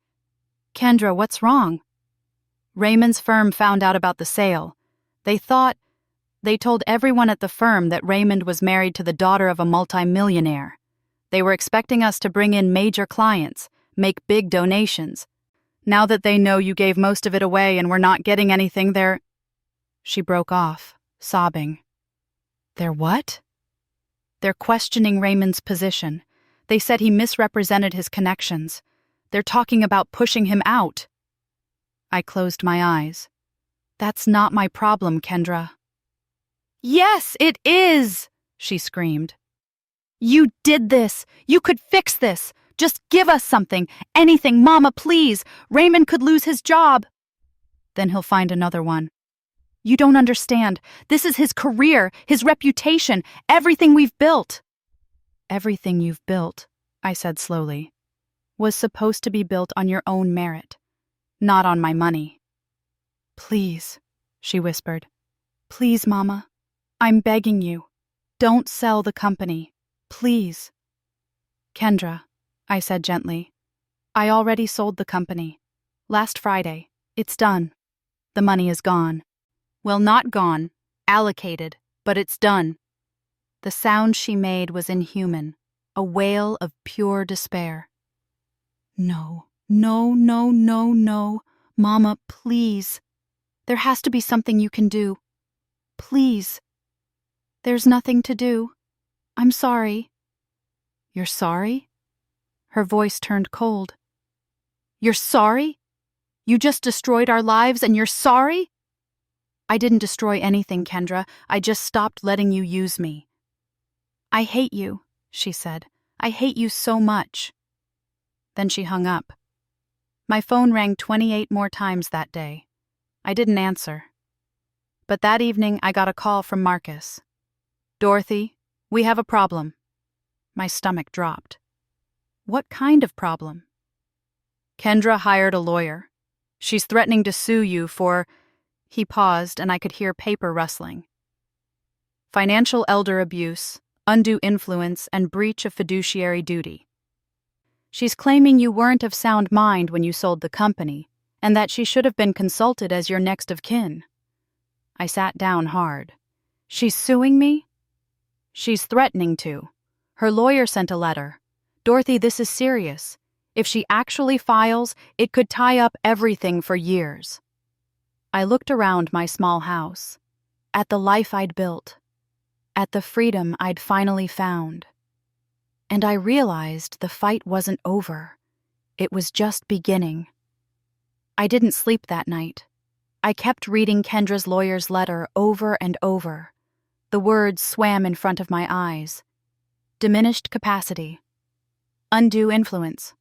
S1: Kendra, what's wrong? Raymond's firm found out about the sale. They told everyone at the firm that Raymond was married to the daughter of a multimillionaire. They were expecting us to bring in major clients, make big donations. Now that they know you gave most of it away and we're not getting anything, they're... She broke off, sobbing. They're what? They're questioning Raymond's position. They said he misrepresented his connections. They're talking about pushing him out. I closed my eyes. That's not my problem, Kendra. Yes, it is, she screamed. You did this. You could fix this. Just give us something. Anything, Mama, please. Raymond could lose his job. Then he'll find another one. You don't understand. This is his career, his reputation, everything we've built. Everything you've built, I said slowly, was supposed to be built on your own merit, not on my money. Please, she whispered. Please, Mama. I'm begging you. Don't sell the company. Please. Kendra, I said gently. I already sold the company. Last Friday. It's done. The money is gone. Well, not gone. Allocated. But it's done. The sound she made was inhuman. A wail of pure despair. No, no, no, no, no. Mama, please. There has to be something you can do. Please. There's nothing to do. I'm sorry. You're sorry? Her voice turned cold. You're sorry? You just destroyed our lives and you're sorry? I didn't destroy anything, Kendra. I just stopped letting you use me. I hate you, she said. I hate you so much. Then she hung up. My phone rang 28 more times that day. I didn't answer. But that evening I got a call from Marcus. Dorothy, we have a problem. My stomach dropped. What kind of problem? Kendra hired a lawyer. She's threatening to sue you for... He paused and I could hear paper rustling. Financial elder abuse, undue influence, and breach of fiduciary duty. She's claiming you weren't of sound mind when you sold the company, and that she should have been consulted as your next of kin. I sat down hard. She's suing me? She's threatening to. Her lawyer sent a letter. Dorothy, this is serious. If she actually files, it could tie up everything for years. I looked around my small house, at the life I'd built, at the freedom I'd finally found. And I realized the fight wasn't over. It was just beginning. I didn't sleep that night. I kept reading Kendra's lawyer's letter over and over. The words swam in front of my eyes. Diminished capacity. Undue influence.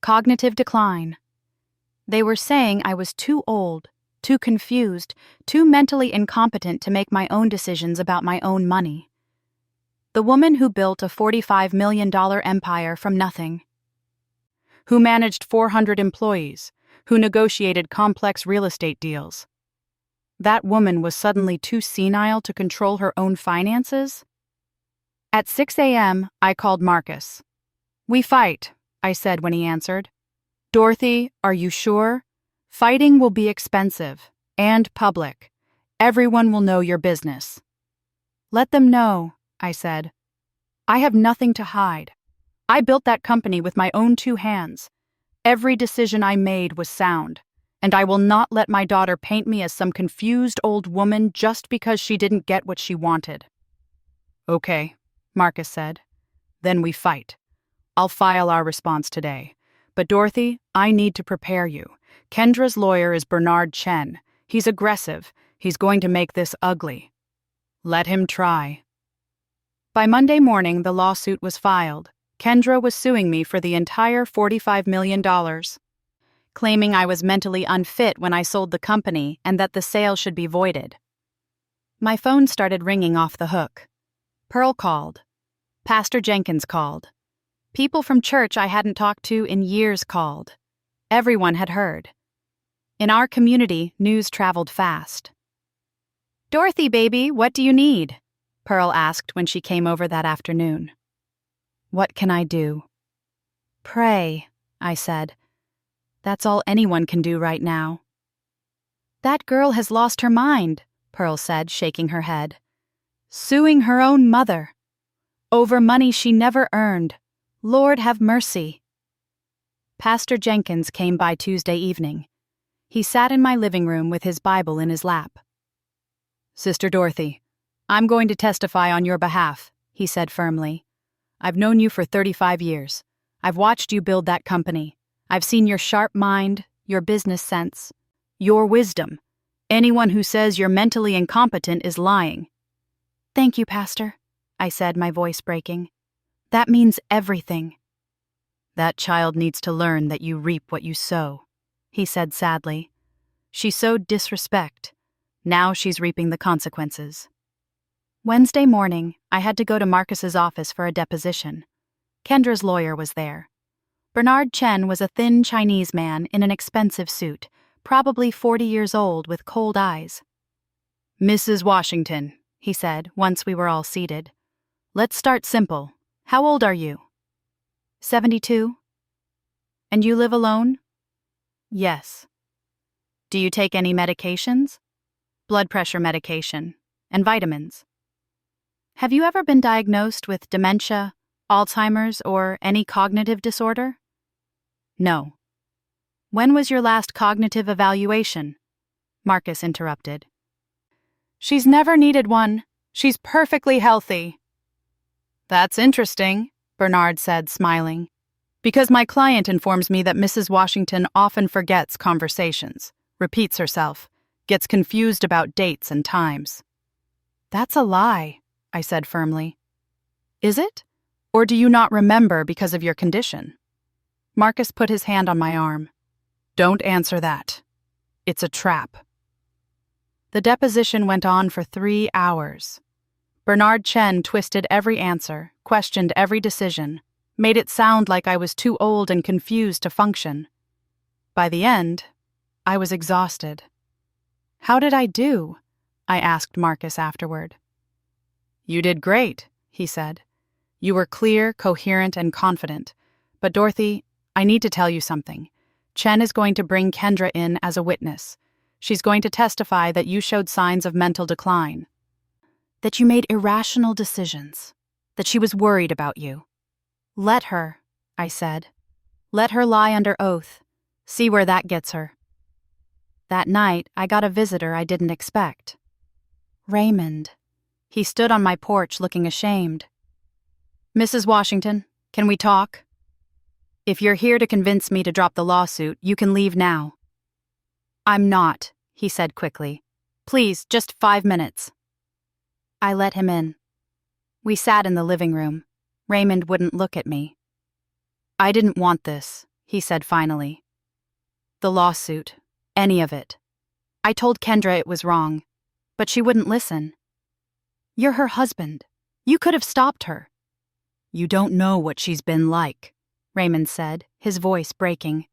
S1: Cognitive decline. They were saying I was too old, too confused, too mentally incompetent to make my own decisions about my own money. The woman who built a $45 million empire from nothing. Who managed 400 employees, who negotiated complex real estate deals. That woman was suddenly too senile to control her own finances? At 6 a.m., I called Marcus. "We fight," I said when he answered. "Dorothy, are you sure? Fighting will be expensive and public. Everyone will know your business." "Let them know," I said. "I have nothing to hide. I built that company with my own 2 hands. Every decision I made was sound, and I will not let my daughter paint me as some confused old woman just because she didn't get what she wanted." "Okay," Marcus said. "Then we fight. I'll file our response today. But Dorothy, I need to prepare you. Kendra's lawyer is Bernard Chen. He's aggressive. He's going to make this ugly. Let him try." By Monday morning, the lawsuit was filed. Kendra was suing me for the entire $45 million, claiming I was mentally unfit when I sold the company and that the sale should be voided. My phone started ringing off the hook. Pearl called. Pastor Jenkins called. People from church I hadn't talked to in years called. Everyone had heard. In our community, news traveled fast. "Dorothy, baby, what do you need?" Pearl asked when she came over that afternoon. "What can I do?" "Pray," I said. "That's all anyone can do right now." "That girl has lost her mind," Pearl said, shaking her head. "Suing her own mother. Over money she never earned. Lord have mercy." Pastor Jenkins came by Tuesday evening. He sat in my living room with his Bible in his lap. "Sister Dorothy, I'm going to testify on your behalf," he said firmly. "I've known you for 35 years. I've watched you build that company. I've seen your sharp mind, your business sense, your wisdom. Anyone who says you're mentally incompetent is lying." "Thank you, Pastor," I said, my voice breaking. "That means everything." "That child needs to learn that you reap what you sow," he said sadly. "She sowed disrespect. Now she's reaping the consequences." Wednesday morning, I had to go to Marcus's office for a deposition. Kendra's lawyer was there. Bernard Chen was a thin Chinese man in an expensive suit, probably 40 years old with cold eyes. "Mrs. Washington," he said once we were all seated. "Let's start simple. How old are you?" 72. "And you live alone?" "Yes." "Do you take any medications?" "Blood pressure medication and vitamins." "Have you ever been diagnosed with dementia, Alzheimer's, or any cognitive disorder?" "No." "When was your last cognitive evaluation?" Marcus interrupted. "She's never needed one. She's perfectly healthy." "That's interesting," Bernard said, smiling, "because my client informs me that Mrs. Washington often forgets conversations, repeats herself, gets confused about dates and times." "That's a lie," I said firmly. "Is it? Or do you not remember because of your condition?" Marcus put his hand on my arm. "Don't answer that. It's a trap." The deposition went on for 3 hours. Bernard Chen twisted every answer, questioned every decision, made it sound like I was too old and confused to function. By the end, I was exhausted. "How did I do?" I asked Marcus afterward. "You did great," he said. "You were clear, coherent, and confident. But Dorothy, I need to tell you something. Chen is going to bring Kendra in as a witness. She's going to testify that you showed signs of mental decline, that you made irrational decisions, that she was worried about you." "Let her," I said. "Let her lie under oath. See where that gets her." That night, I got a visitor I didn't expect. Raymond. He stood on my porch looking ashamed. "Mrs. Washington, can we talk?" "If you're here to convince me to drop the lawsuit, you can leave now." I'm not, he said quickly. Please, just 5 minutes. I let him in. We sat in the living room. Raymond wouldn't look at me. I didn't want this, he said finally. The lawsuit, any of it. I told Kendra it was wrong, but she wouldn't listen. You're her husband. You could have stopped her. You don't know what she's been like, Raymond said, his voice breaking.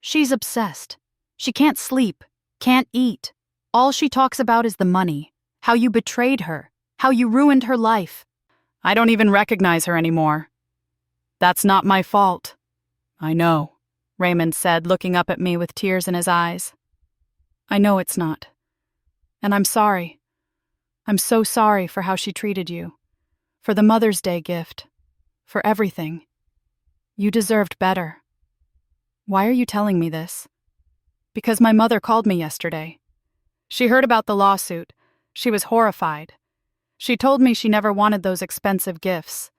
S1: She's obsessed. She can't sleep, can't eat. All she talks about is the money, how you betrayed her, how you ruined her life. I don't even recognize her anymore. That's not my fault. I know, Raymond said, looking up at me with tears in his eyes. I know it's not. And I'm sorry. I'm so sorry for how she treated you. For the Mother's Day gift. For everything. You deserved better. Why are you telling me this? Because my mother called me yesterday. She heard about the lawsuit. She was horrified. She told me she never wanted those expensive gifts,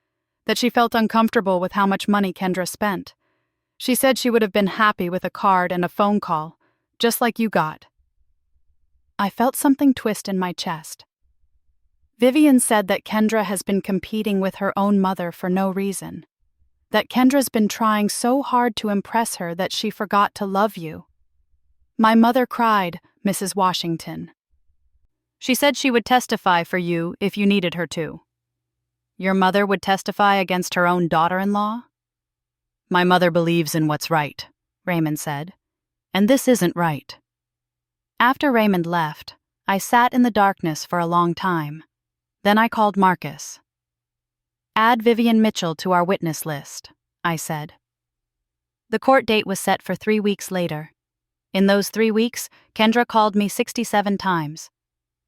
S1: that she felt uncomfortable with how much money Kendra spent. She said she would have been happy with a card and a phone call, just like you got. I felt something twist in my chest. Vivian said that Kendra has been competing with her own mother for no reason. That Kendra's been trying so hard to impress her that she forgot to love you. My mother cried, Mrs. Washington. She said she would testify for you if you needed her to. Your mother would testify against her own daughter-in-law? My mother believes in what's right, Raymond said. And this isn't right. After Raymond left, I sat in the darkness for a long time. Then I called Marcus. Add Vivian Mitchell to our witness list, I said. The court date was set for 3 weeks later. In those 3 weeks, Kendra called me 67 times.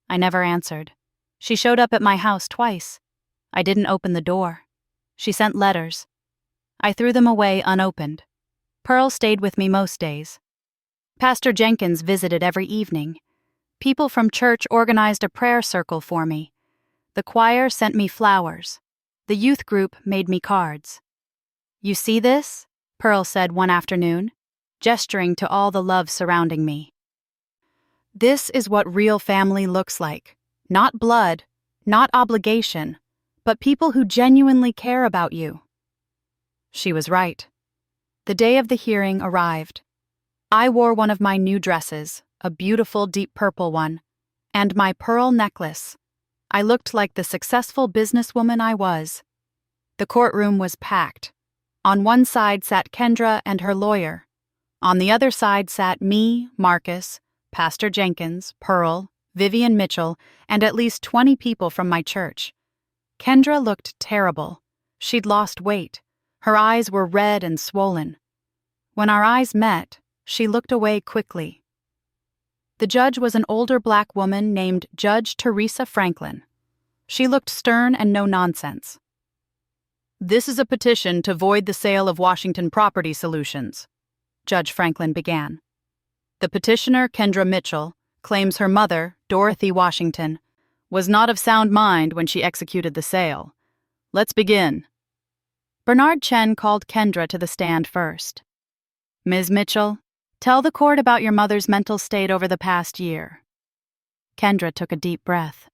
S1: I never answered. She showed up at my house twice. I didn't open the door. She sent letters. I threw them away unopened. Pearl stayed with me most days. Pastor Jenkins visited every evening. People from church organized a prayer circle for me. The choir sent me flowers. The youth group made me cards. You see this? Pearl said one afternoon, gesturing to all the love surrounding me. This is what real family looks like. Not blood, not obligation, but people who genuinely care about you. She was right. The day of the hearing arrived. I wore one of my new dresses, a beautiful deep purple one, and my pearl necklace. I looked like the successful businesswoman I was. The courtroom was packed. On one side sat Kendra and her lawyer. On the other side sat me, Marcus, Pastor Jenkins, Pearl, Vivian Mitchell, and at least 20 people from my church. Kendra looked terrible. She'd lost weight. Her eyes were red and swollen. When our eyes met, she looked away quickly. The judge was an older black woman named Judge Teresa Franklin. She looked stern and no-nonsense. This is a petition to void the sale of Washington Property Solutions, Judge Franklin began. The petitioner, Kendra Mitchell, claims her mother, Dorothy Washington, was not of sound mind when she executed the sale. Let's begin. Bernard Chen called Kendra to the stand first. Ms. Mitchell, tell the court about your mother's mental state over the past year. Kendra took a deep breath.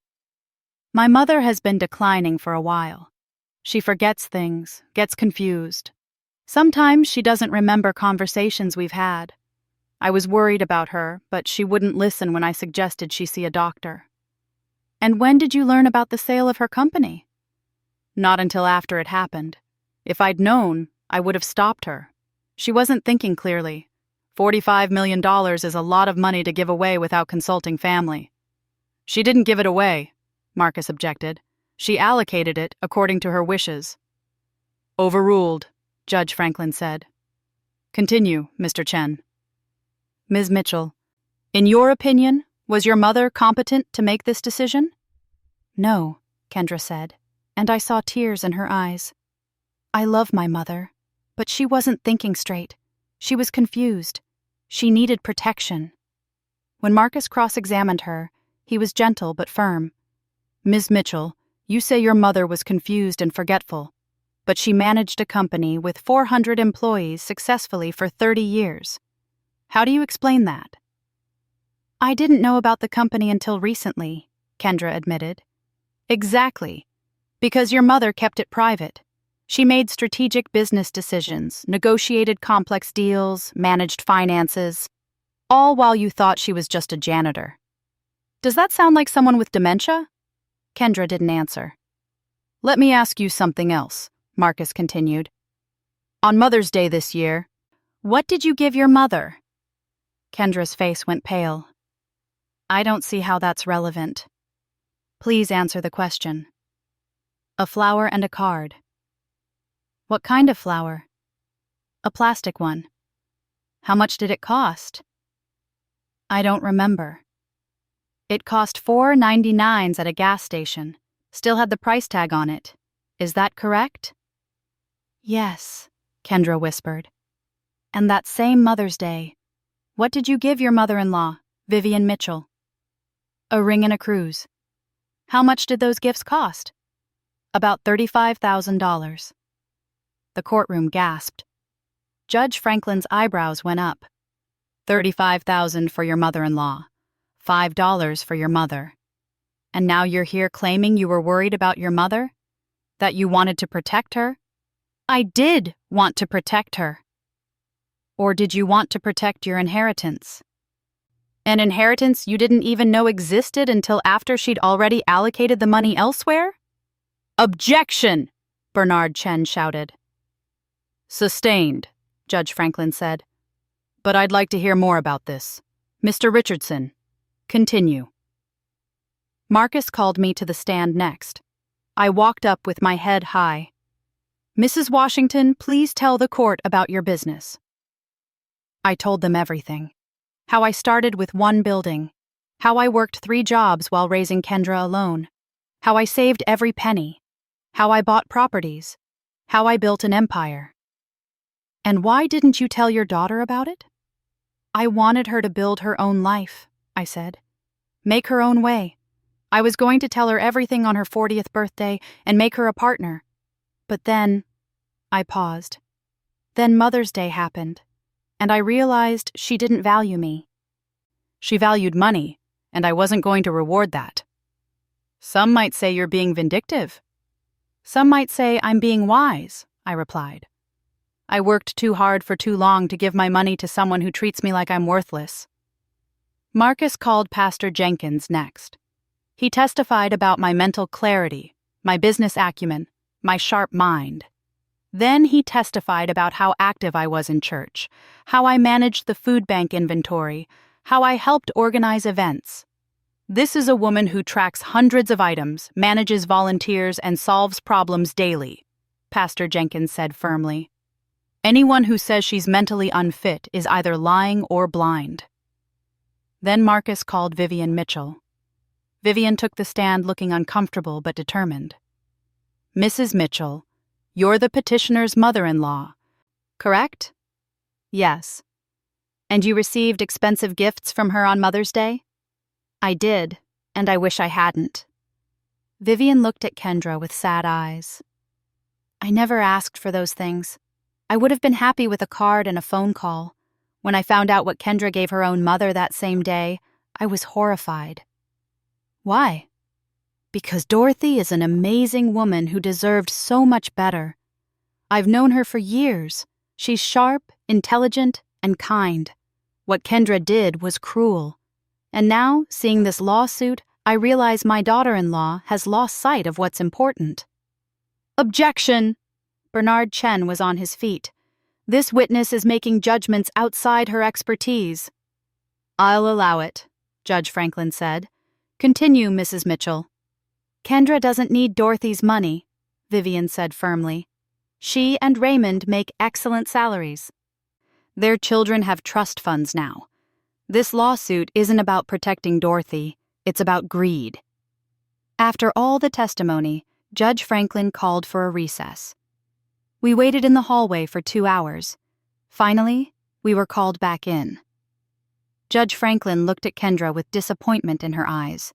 S1: My mother has been declining for a while. She forgets things, gets confused. Sometimes she doesn't remember conversations we've had. I was worried about her, but she wouldn't listen when I suggested she see a doctor. And when did you learn about the sale of her company? Not until after it happened. If I'd known, I would have stopped her. She wasn't thinking clearly. $45 million is a lot of money to give away without consulting family. She didn't give it away, Marcus objected. She allocated it according to her wishes. Overruled, Judge Franklin said. Continue, Mr. Chen. Ms. Mitchell, in your opinion, was your mother competent to make this decision? No, Kendra said, and I saw tears in her eyes. I love my mother, but she wasn't thinking straight. She was confused. She needed protection. When Marcus cross-examined her, he was gentle but firm. Ms. Mitchell, you say your mother was confused and forgetful, but she managed a company with 400 employees successfully for 30 years. How do you explain that? I didn't know about the company until recently, Kendra admitted. Exactly. Because your mother kept it private. She made strategic business decisions, negotiated complex deals, managed finances, all while you thought she was just a janitor. Does that sound like someone with dementia? Kendra didn't answer. Let me ask you something else, Marcus continued. On Mother's Day this year, what did you give your mother? Kendra's face went pale. I don't see how that's relevant. Please answer the question. A flower and a card. What kind of flower? A plastic one. How much did it cost? I don't remember. It cost $4.99 at a gas station. Still had the price tag on it. Is that correct? Yes, Kendra whispered. And that same Mother's Day, what did you give your mother-in-law, Vivian Mitchell? A ring and a cruise. How much did those gifts cost? About $35,000. The courtroom gasped. Judge Franklin's eyebrows went up. $35,000 for your mother-in-law. $5 for your mother. And now you're here claiming you were worried about your mother? That you wanted to protect her? I did want to protect her. Or did you want to protect your inheritance? An inheritance you didn't even know existed until after she'd already allocated the money elsewhere? Objection! Bernard Chen shouted. Sustained, Judge Franklin said. But I'd like to hear more about this. Mr. Richardson, continue. Marcus called me to the stand next. I walked up with my head high. Mrs. Washington, please tell the court about your business. I told them everything. How I started with one building. How I worked 3 jobs while raising Kendra alone. How I saved every penny. How I bought properties. How I built an empire. And why didn't you tell your daughter about it? I wanted her to build her own life, I said. Make her own way. I was going to tell her everything on her 40th birthday and make her a partner. But then, I paused. Then Mother's Day happened, and I realized she didn't value me. She valued money, and I wasn't going to reward that. Some might say you're being vindictive. Some might say I'm being wise, I replied. I worked too hard for too long to give my money to someone who treats me like I'm worthless. Marcus called Pastor Jenkins next. He testified about my mental clarity, my business acumen, my sharp mind. Then he testified about how active I was in church, how I managed the food bank inventory, how I helped organize events. This is a woman who tracks hundreds of items, manages volunteers, and solves problems daily, Pastor Jenkins said firmly. Anyone who says she's mentally unfit is either lying or blind. Then Marcus called Vivian Mitchell. Vivian took the stand looking uncomfortable but determined. Mrs. Mitchell, you're the petitioner's mother-in-law, correct? Yes. And you received expensive gifts from her on Mother's Day? I did, and I wish I hadn't. Vivian looked at Kendra with sad eyes. I never asked for those things. I would have been happy with a card and a phone call. When I found out what Kendra gave her own mother that same day, I was horrified. Why? Because Dorothy is an amazing woman who deserved so much better. I've known her for years. She's sharp, intelligent, and kind. What Kendra did was cruel. And now, seeing this lawsuit, I realize my daughter-in-law has lost sight of what's important. Objection! Bernard Chen was on his feet. This witness is making judgments outside her expertise. I'll allow it, Judge Franklin said. Continue, Mrs. Mitchell. Kendra doesn't need Dorothy's money, Vivian said firmly. She and Raymond make excellent salaries. Their children have trust funds now. This lawsuit isn't about protecting Dorothy, it's about greed. After all the testimony, Judge Franklin called for a recess. We waited in the hallway for 2 hours. Finally, we were called back in. Judge Franklin looked at Kendra with disappointment in her eyes.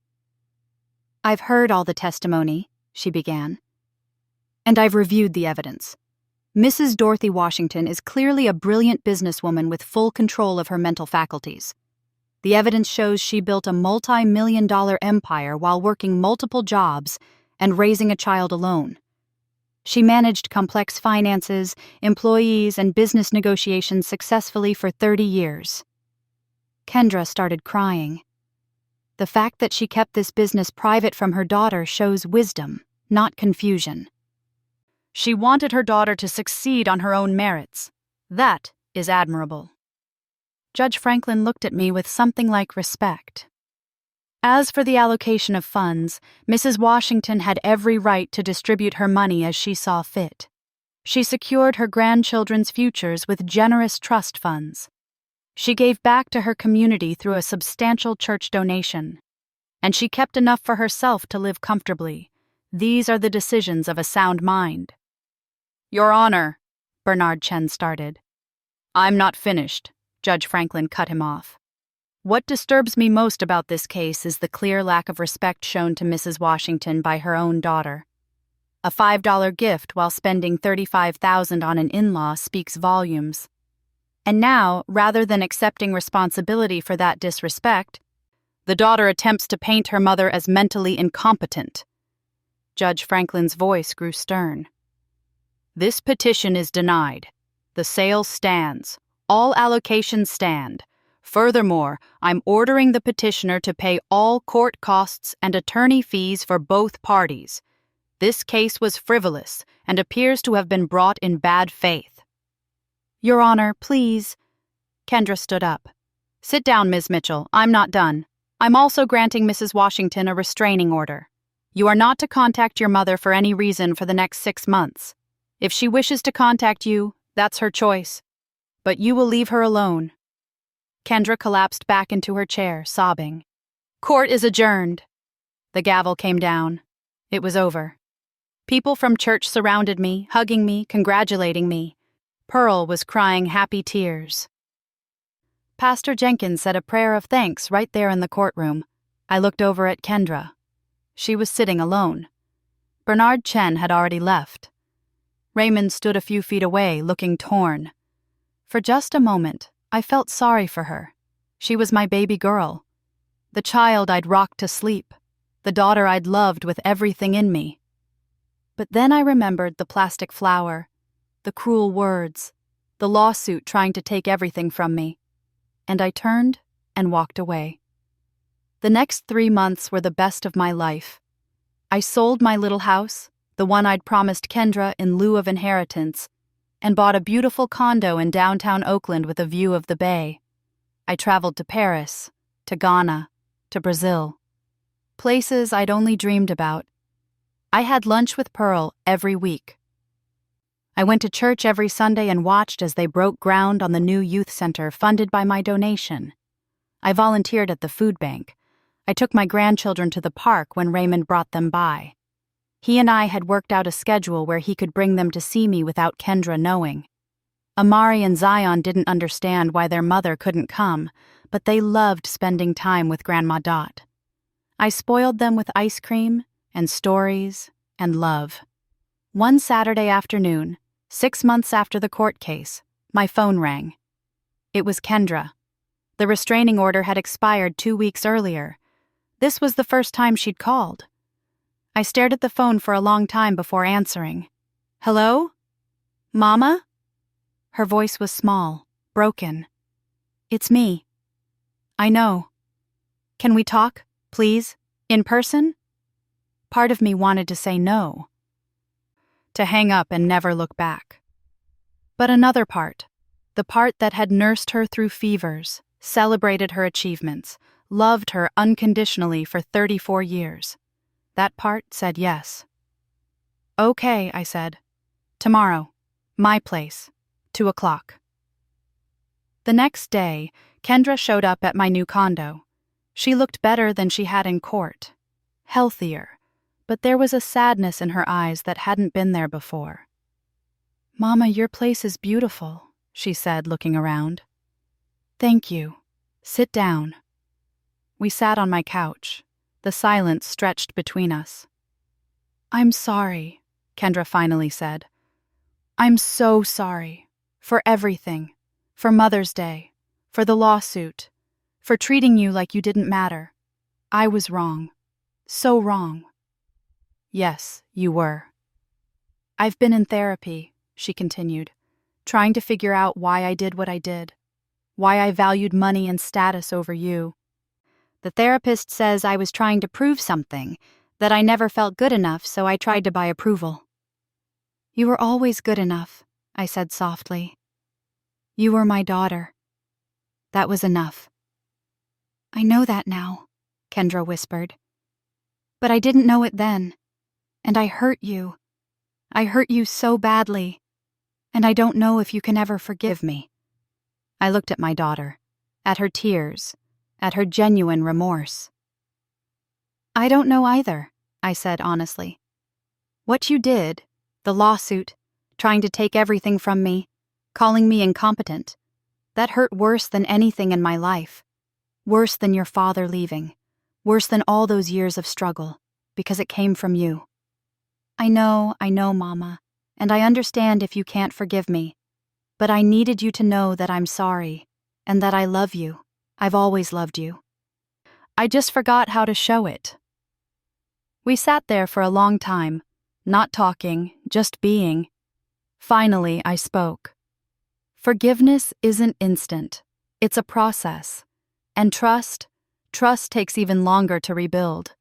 S1: I've heard all the testimony, she began. And I've reviewed the evidence. Mrs. Dorothy Washington is clearly a brilliant businesswoman with full control of her mental faculties. The evidence shows she built a multi-million-dollar empire while working multiple jobs and raising a child alone. She managed complex finances, employees, and business negotiations successfully for 30 years. Kendra started crying. The fact that she kept this business private from her daughter shows wisdom, not confusion. She wanted her daughter to succeed on her own merits. That is admirable. Judge Franklin looked at me with something like respect. As for the allocation of funds, Mrs. Washington had every right to distribute her money as she saw fit. She secured her grandchildren's futures with generous trust funds. She gave back to her community through a substantial church donation. And she kept enough for herself to live comfortably. These are the decisions of a sound mind. Your Honor, Bernard Chen started. I'm not finished, Judge Franklin cut him off. What disturbs me most about this case is the clear lack of respect shown to Mrs. Washington by her own daughter. A $5 gift while spending $35,000 on an in-law speaks volumes. And now, rather than accepting responsibility for that disrespect, the daughter attempts to paint her mother as mentally incompetent. Judge Franklin's voice grew stern. This petition is denied. The sale stands. All allocations stand. Furthermore, I'm ordering the petitioner to pay all court costs and attorney fees for both parties. This case was frivolous and appears to have been brought in bad faith. Your Honor, please. Kendra stood up. Sit down, Ms. Mitchell. I'm not done. I'm also granting Mrs. Washington a restraining order. You are not to contact your mother for any reason for the next 6 months. If she wishes to contact you, that's her choice. But you will leave her alone. Kendra collapsed back into her chair, sobbing. Court is adjourned. The gavel came down. It was over. People from church surrounded me, hugging me, congratulating me. Pearl was crying happy tears. Pastor Jenkins said a prayer of thanks right there in the courtroom. I looked over at Kendra. She was sitting alone. Bernard Chen had already left. Raymond stood a few feet away, looking torn. For just a moment, I felt sorry for her. She was my baby girl. The child I'd rocked to sleep. The daughter I'd loved with everything in me. But then I remembered the plastic flower, the cruel words, the lawsuit trying to take everything from me. And I turned and walked away. The next 3 months were the best of my life. I sold my little house, the one I'd promised Kendra in lieu of inheritance, and bought a beautiful condo in downtown Oakland with a view of the bay. I traveled to Paris, to Ghana, to Brazil. Places I'd only dreamed about. I had lunch with Pearl every week. I went to church every Sunday and watched as they broke ground on the new youth center funded by my donation. I volunteered at the food bank. I took my grandchildren to the park when Raymond brought them by. He and I had worked out a schedule where he could bring them to see me without Kendra knowing. Amari and Zion didn't understand why their mother couldn't come, but they loved spending time with Grandma Dot. I spoiled them with ice cream and stories and love. One Saturday afternoon, 6 months after the court case, my phone rang. It was Kendra. The restraining order had expired 2 weeks earlier. This was the first time she'd called. I stared at the phone for a long time before answering. Hello? Mama? Her voice was small, broken. It's me. I know. Can we talk, please? In person? Part of me wanted to say no. To hang up and never look back. But another part, the part that had nursed her through fevers, celebrated her achievements, loved her unconditionally for 34 years. That part said yes. Okay, I said. Tomorrow. My place. 2:00. The next day, Kendra showed up at my new condo. She looked better than she had in court. Healthier. But there was a sadness in her eyes that hadn't been there before. Mama, your place is beautiful, she said, looking around. Thank you. Sit down. We sat on my couch. The silence stretched between us. I'm sorry, Kendra finally said. I'm so sorry. For everything. For Mother's Day. For the lawsuit. For treating you like you didn't matter. I was wrong. So wrong. Yes, you were. I've been in therapy, she continued, trying to figure out why I did what I did, why I valued money and status over you. The therapist says I was trying to prove something, that I never felt good enough, so I tried to buy approval. You were always good enough, I said softly. You were my daughter. That was enough. I know that now, Kendra whispered. But I didn't know it then, and I hurt you. I hurt you so badly, and I don't know if you can ever forgive me. I looked at my daughter, at her tears, at her genuine remorse. I don't know either, I said honestly. What you did, the lawsuit, trying to take everything from me, calling me incompetent, that hurt worse than anything in my life. Worse than your father leaving. Worse than all those years of struggle, because it came from you. I know, Mama, and I understand if you can't forgive me, but I needed you to know that I'm sorry, and that I love you. I've always loved you. I just forgot how to show it. We sat there for a long time, not talking, just being. Finally, I spoke. Forgiveness isn't instant. It's a process. And trust takes even longer to rebuild.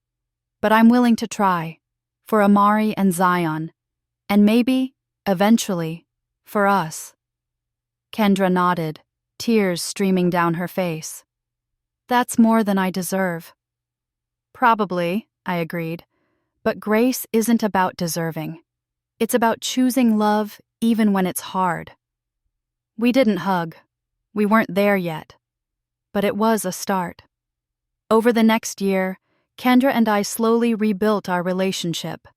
S1: But I'm willing to try, for Amari and Zion, and maybe, eventually, for us. Kendra nodded, tears streaming down her face. That's more than I deserve. Probably, I agreed, but grace isn't about deserving. It's about choosing love even when it's hard. We didn't hug. We weren't there yet. But it was a start. Over the next year, Kendra and I slowly rebuilt our relationship.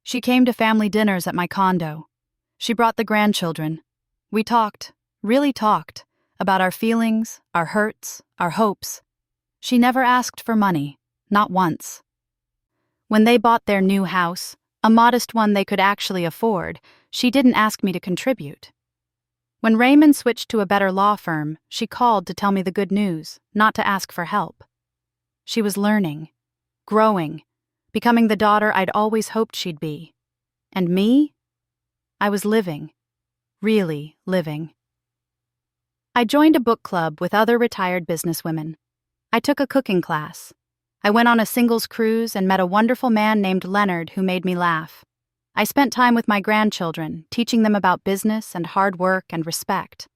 S1: She came to family dinners at my condo. She brought the grandchildren. We talked, really talked, about our feelings, our hurts, our hopes. She never asked for money, not once. When they bought their new house, a modest one they could actually afford, she didn't ask me to contribute. When Raymond switched to a better law firm, she called to tell me the good news, not to ask for help. She was learning, growing, becoming the daughter I'd always hoped she'd be. And me? I was living, really living. I joined a book club with other retired businesswomen. I took a cooking class. I went on a singles cruise and met a wonderful man named Leonard who made me laugh. I spent time with my grandchildren, teaching them about business and hard work and respect.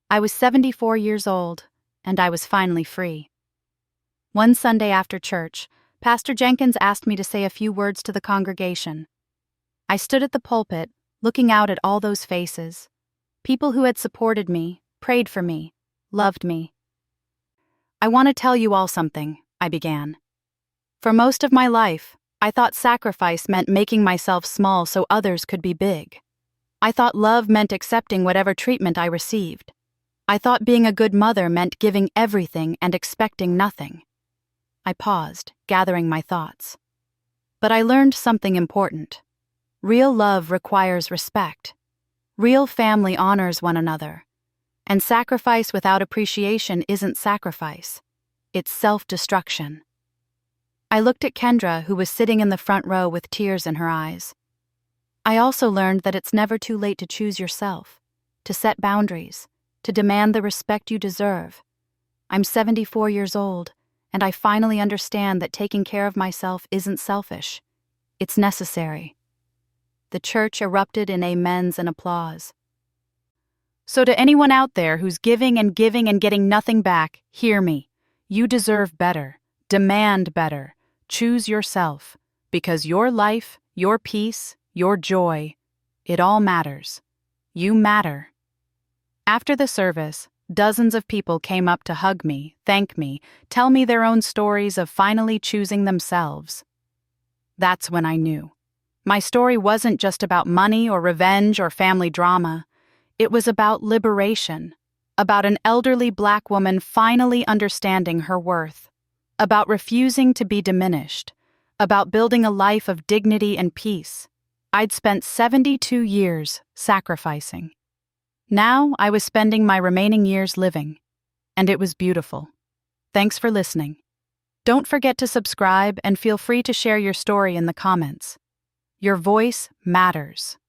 S1: I was 74 years old, and I was finally free. One Sunday after church, Pastor Jenkins asked me to say a few words to the congregation. I stood at the pulpit, looking out at all those faces. People who had supported me, prayed for me, loved me. I want to tell you all something, I began. For most of my life, I thought sacrifice meant making myself small so others could be big. I thought love meant accepting whatever treatment I received. I thought being a good mother meant giving everything and expecting nothing. I paused, gathering my thoughts. But I learned something important. Real love requires respect. Real family honors one another. And sacrifice without appreciation isn't sacrifice. It's self-destruction. I looked at Kendra, who was sitting in the front row with tears in her eyes. I also learned that it's never too late to choose yourself, to set boundaries, to demand the respect you deserve. I'm 74 years old, and I finally understand that taking care of myself isn't selfish. It's necessary. The church erupted in amens and applause. So to anyone out there who's giving and getting nothing back, hear me. You deserve better. Demand better. Choose yourself, because your life, your peace, your joy, it all matters. You matter. After the service, dozens of people came up to hug me, thank me, tell me their own stories of finally choosing themselves. That's when I knew. My story wasn't just about money or revenge or family drama. It was about liberation, about an elderly Black woman finally understanding her worth. About refusing to be diminished, about building a life of dignity and peace. I'd spent 72 years sacrificing. Now I was spending my remaining years living, and it was beautiful. Thanks for listening. Don't forget to subscribe and feel free to share your story in the comments. Your voice matters.